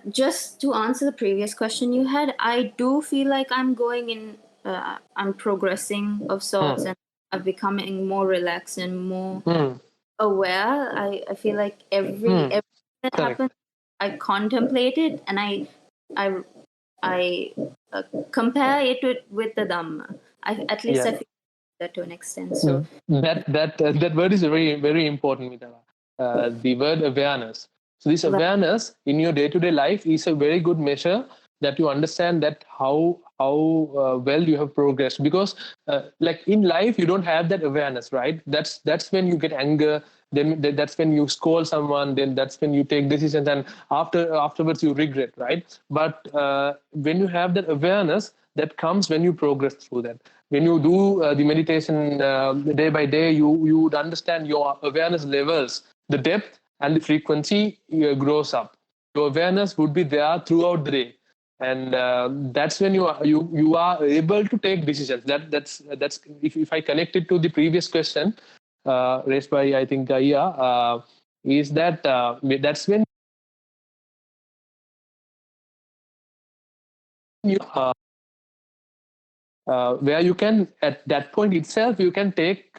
Just to answer the previous question you had, I do feel like I'm going in, I'm progressing of sorts, and I'm becoming more relaxed and more aware. I feel like everything that happens, I contemplate it, and I compare it with the Dhamma. At least I feel that to an extent. So that word is very, very important, Mitara. The word awareness. So this awareness in your day-to-day life is a very good measure that you understand that how well you have progressed. Because like in life, you don't have that awareness, right? That's when you get anger. Then that's when you scold someone. Then that's when you take decisions, and afterwards you regret, right? But when you have that awareness, that comes when you progress through that. When you do the meditation day by day, you would understand your awareness levels, the depth and the frequency grows up. Your awareness would be there throughout the day, and that's when you are able to take decisions. That's if I connect it to the previous question raised by, I think, Arya, is that that's when you where you can, at that point itself, you can take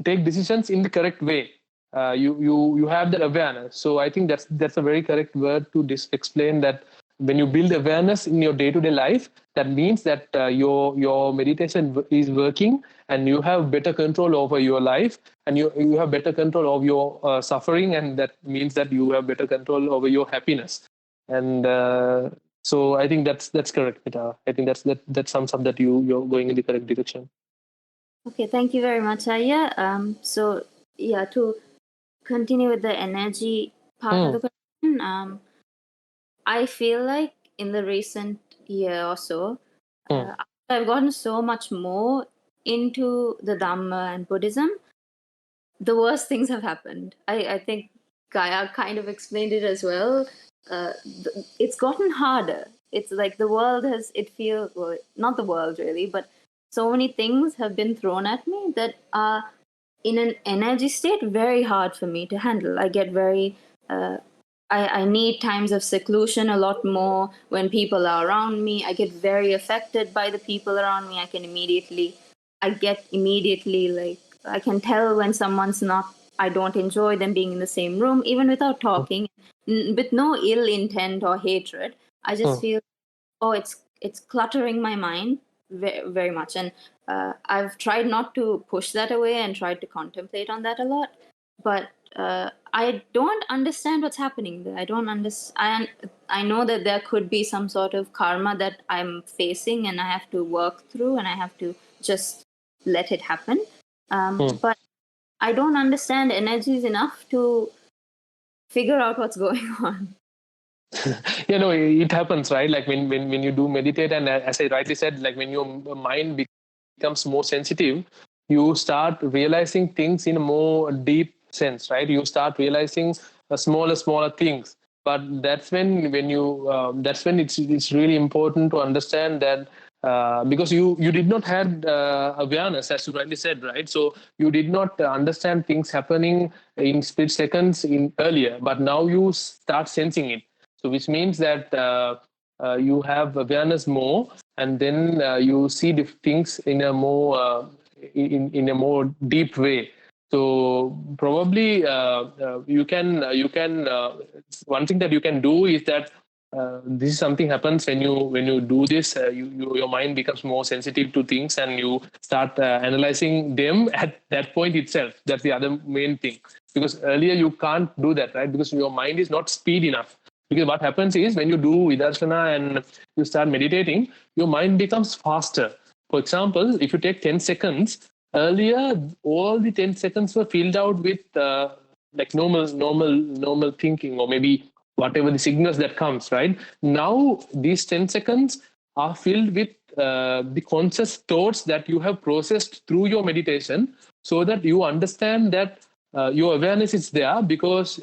decisions in the correct way. You have that awareness. So I think that's a very correct word to explain that when you build awareness in your day-to-day life, that means that your meditation is working, and you have better control over your life, and you have better control of your suffering, and that means that you have better control over your happiness. And so I think that's correct, Mitara. I think that sums up that you're going in the correct direction. Okay, thank you very much, Arya. So yeah, to continue with the energy part of the question, I feel like in the recent year or so, I've gotten so much more into the Dhamma and Buddhism. The worst things have happened. I think Kaya kind of explained it as well. It's gotten harder. It's like the world has, it feels, well, not the world really, but so many things have been thrown at me that are in an energy state very hard for me to handle. I get very, I need times of seclusion a lot more when people are around me. I get very affected by the people around me. I get immediately like, I can tell when someone's not, I don't enjoy them being in the same room, even without talking, with no ill intent or hatred. I just feel, oh, it's cluttering my mind very, very much. And I've tried not to push that away and tried to contemplate on that a lot. But I don't understand what's happening there. I don't understand. I know that there could be some sort of karma that I'm facing, and I have to work through, and I have to just let it happen. But I don't understand energies enough to figure out what's going on. You know, it happens, right? Like when you do meditate, and as I rightly said, like when your mind becomes more sensitive, you start realizing things in a more deep sense, right? You start realizing smaller things. But that's when it's really important to understand that, because you did not have awareness, as you rightly said, right? So you did not understand things happening in split seconds in earlier, but now you start sensing it. So which means that you have awareness more, and then you see the things in a more in a more deep way. So probably you can one thing that you can do is that this is something happens when you do this. Your mind becomes more sensitive to things, and you start analyzing them at that point itself. That's the other main thing, because earlier you can't do that, right? Because your mind is not speed enough. Because what happens is when you do Vidarshana and you start meditating, your mind becomes faster. For example, if you take 10 seconds, earlier all the 10 seconds were filled out with like normal thinking, or maybe whatever the signals that comes, right? Now these 10 seconds are filled with the conscious thoughts that you have processed through your meditation, so that you understand that your awareness is there, because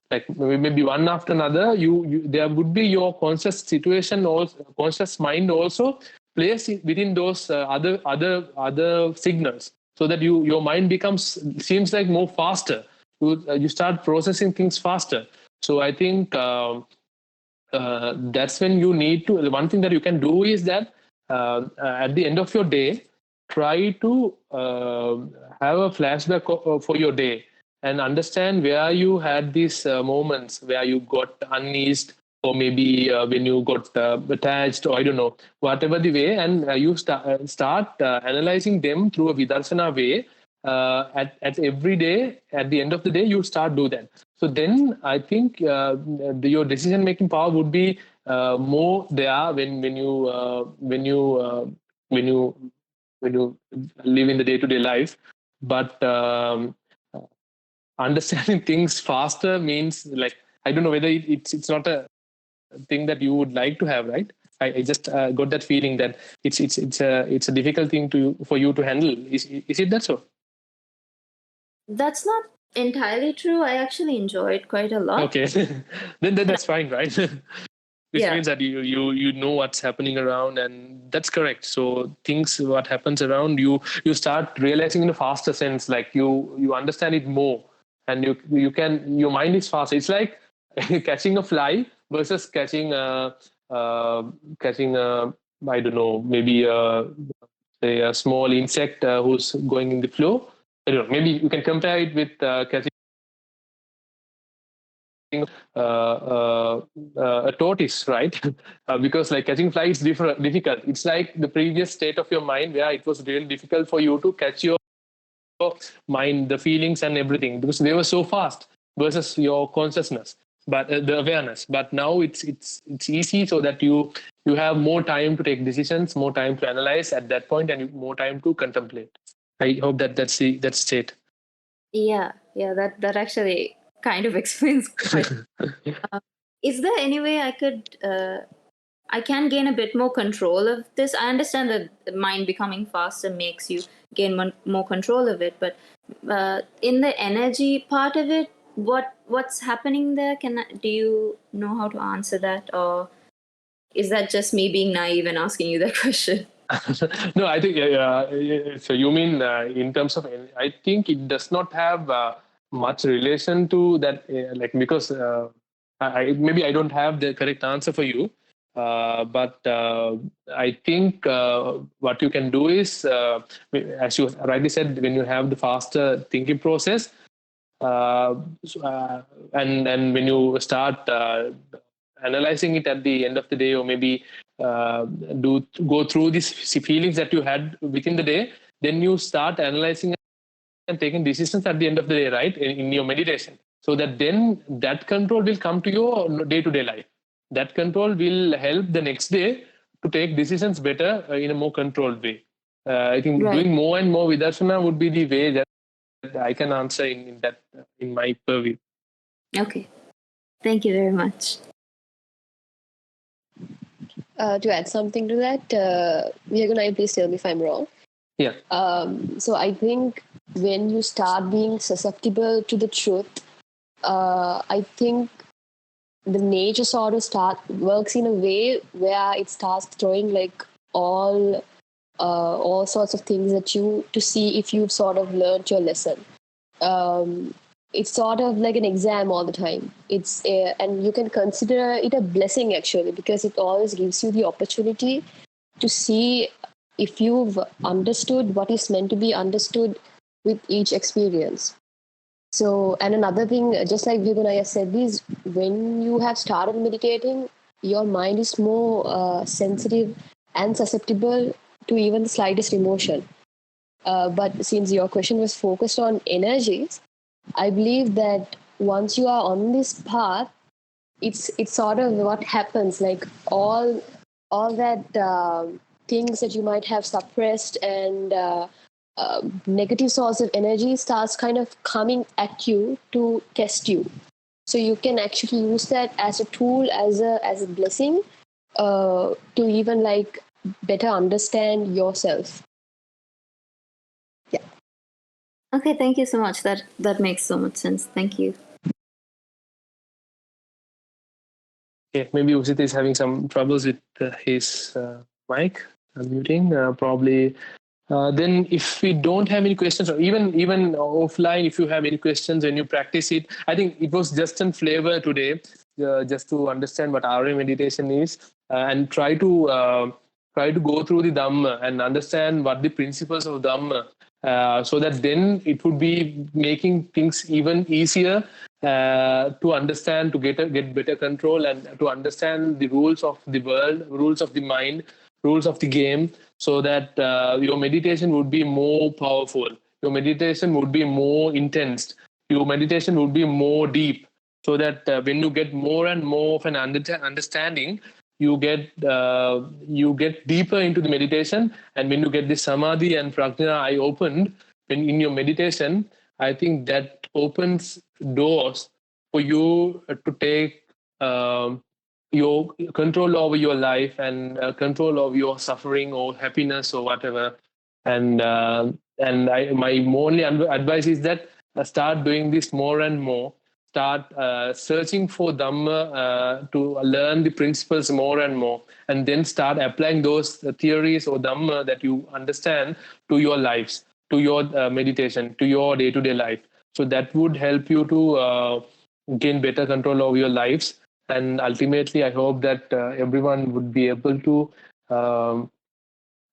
like maybe one after another, you there would be your conscious situation, or conscious mind also placed within those other signals, so that your mind becomes seems like more faster. You start processing things faster. So I think that's when you need to. The one thing that you can do is that at the end of your day, try to have a flashback for your day, and understand where you had these moments where you got uneased, or maybe when you got attached, or I don't know, whatever the way, and you start analyzing them through a Vidarshana way. At every day, at the end of the day, you start do that. So then I think your decision making power would be more there when you live in the day to day life. But understanding things faster means, like, I don't know whether it's not a thing that you would like to have, right? I just got that feeling that it's a difficult thing for you to handle. Is it that so? That's not entirely true. I actually enjoy it quite a lot. Okay, then that's fine, right? Which means that you know what's happening around, and that's correct. So things what happens around you start realizing in a faster sense, like you understand it more, and your mind is faster. It's like catching a fly versus catching a, I don't know, maybe say a small insect who's going in the flow. I don't know, maybe you can compare it with catching a tortoise, right? Because like catching fly is difficult. It's like the previous state of your mind where it was really difficult for you to catch your mind, the feelings and everything, because they were so fast versus your consciousness, but the awareness. But now it's easy, so that you have more time to take decisions, more time to analyze at that point, and more time to contemplate. I hope that's it. Yeah, that actually kind of explains quite. Is there any way I can gain a bit more control of this? I understand that the mind becoming faster makes you gain more control of it, but in the energy part of it, what's happening there? Do you know how to answer that, or is that just me being naive and asking you that question? No, I think so. You mean in terms of? I think it does not have much relation to that. Like, because maybe I don't have the correct answer for you. But I think what you can do is, as you rightly said, when you have the faster thinking process, and when you start analyzing it at the end of the day, or maybe go through these feelings that you had within the day, then you start analyzing and taking decisions at the end of the day, right, in your meditation, so that then that control will come to your day-to-day life. That control will help the next day to take decisions better in a more controlled way. I think doing more and more Vidarshana would be the way that I can answer in my purview. Okay. Thank you very much. to add something to that, Vihaguna, please tell me if I'm wrong. Yeah. So I think when you start being susceptible to the truth, I think the nature sort of works in a way where it starts throwing like all sorts of things at you to see if you've sort of learned your lesson. It's sort of like an exam all the time. And you can consider it a blessing actually, because it always gives you the opportunity to see if you've understood what is meant to be understood with each experience. So, and another thing, just like Vigunaya said, is when you have started meditating, your mind is more sensitive and susceptible to even the slightest emotion. But since your question was focused on energies, I believe that once you are on this path, it's sort of what happens. Like all that things that you might have suppressed and negative source of energy starts kind of coming at you to test you. So you can actually use that as a tool, as a blessing, to even like better understand yourself. Yeah. Okay, thank you so much. That makes so much sense. Thank you. Okay, maybe Usita is having some troubles with his mic unmuting. Probably. Then, if we don't have any questions, or even offline, if you have any questions when you practice it, I think it was just a flavor today, just to understand what Arya meditation is, and try to go through the Dhamma and understand what the principles of Dhamma, so that then it would be making things even easier to understand, to get better control, and to understand the rules of the world, rules of the mind, rules of the game, so that your meditation would be more powerful, your meditation would be more intense, your meditation would be more deep, so that when you get more and more of an understanding, you get deeper into the meditation. And when you get the samadhi and prajna eye opened when in your meditation, I think that opens doors for you to take your control over your life, and control of your suffering or happiness or whatever. And my only advice is that start doing this more and more. Start searching for Dhamma, to learn the principles more and more, and then start applying those theories or Dhamma that you understand to your lives, to your meditation, to your day-to-day life. So that would help you to gain better control over your lives. And ultimately, I hope that everyone would be able to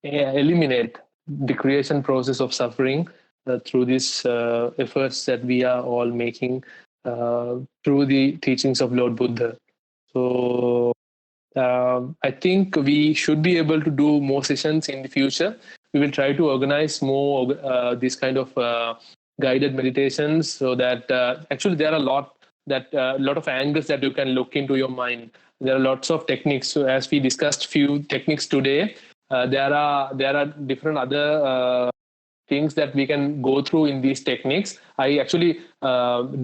eliminate the creation process of suffering through these efforts that we are all making through the teachings of Lord Buddha. So I think we should be able to do more sessions in the future. We will try to organize more these kind of guided meditations, so that actually there are a lot of angles that you can look into your mind. There are lots of techniques. So as we discussed few techniques today, there are different other things that we can go through in these techniques. I actually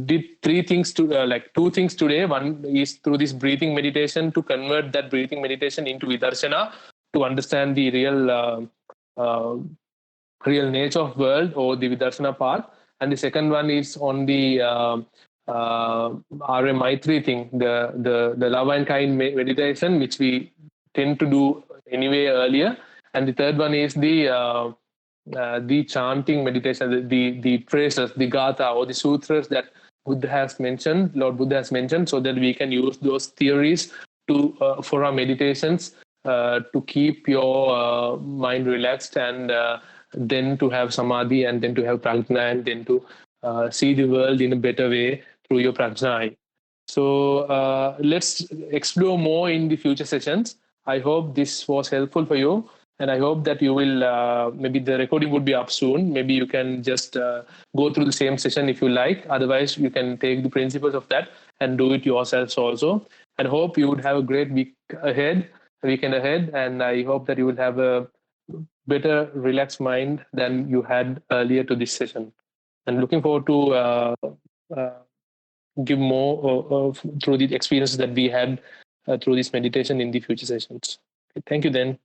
did two things today. One is through this breathing meditation, to convert that breathing meditation into Vidarshana, to understand the real nature of world, or the Vidarshana path. And the second one is on the Arya Maitri thing, the love and kind meditation, which we tend to do anyway earlier. And the third one is the chanting meditation, the phrases, the gatha or the sutras that Lord Buddha has mentioned, so that we can use those theories to for our meditations, to keep your mind relaxed, and then to have samadhi, and then to have prajna, and then to see the world in a better way through your prajna eye. So let's explore more in the future sessions. I hope this was helpful for you, and I hope that you will, maybe the recording would be up soon. Maybe you can just go through the same session if you like. Otherwise, you can take the principles of that and do it yourselves also. And hope you would have a great weekend ahead. And I hope that you will have a better relaxed mind than you had earlier to this session. And looking forward to give more through the experiences that we had through this meditation in the future sessions. Thank you then.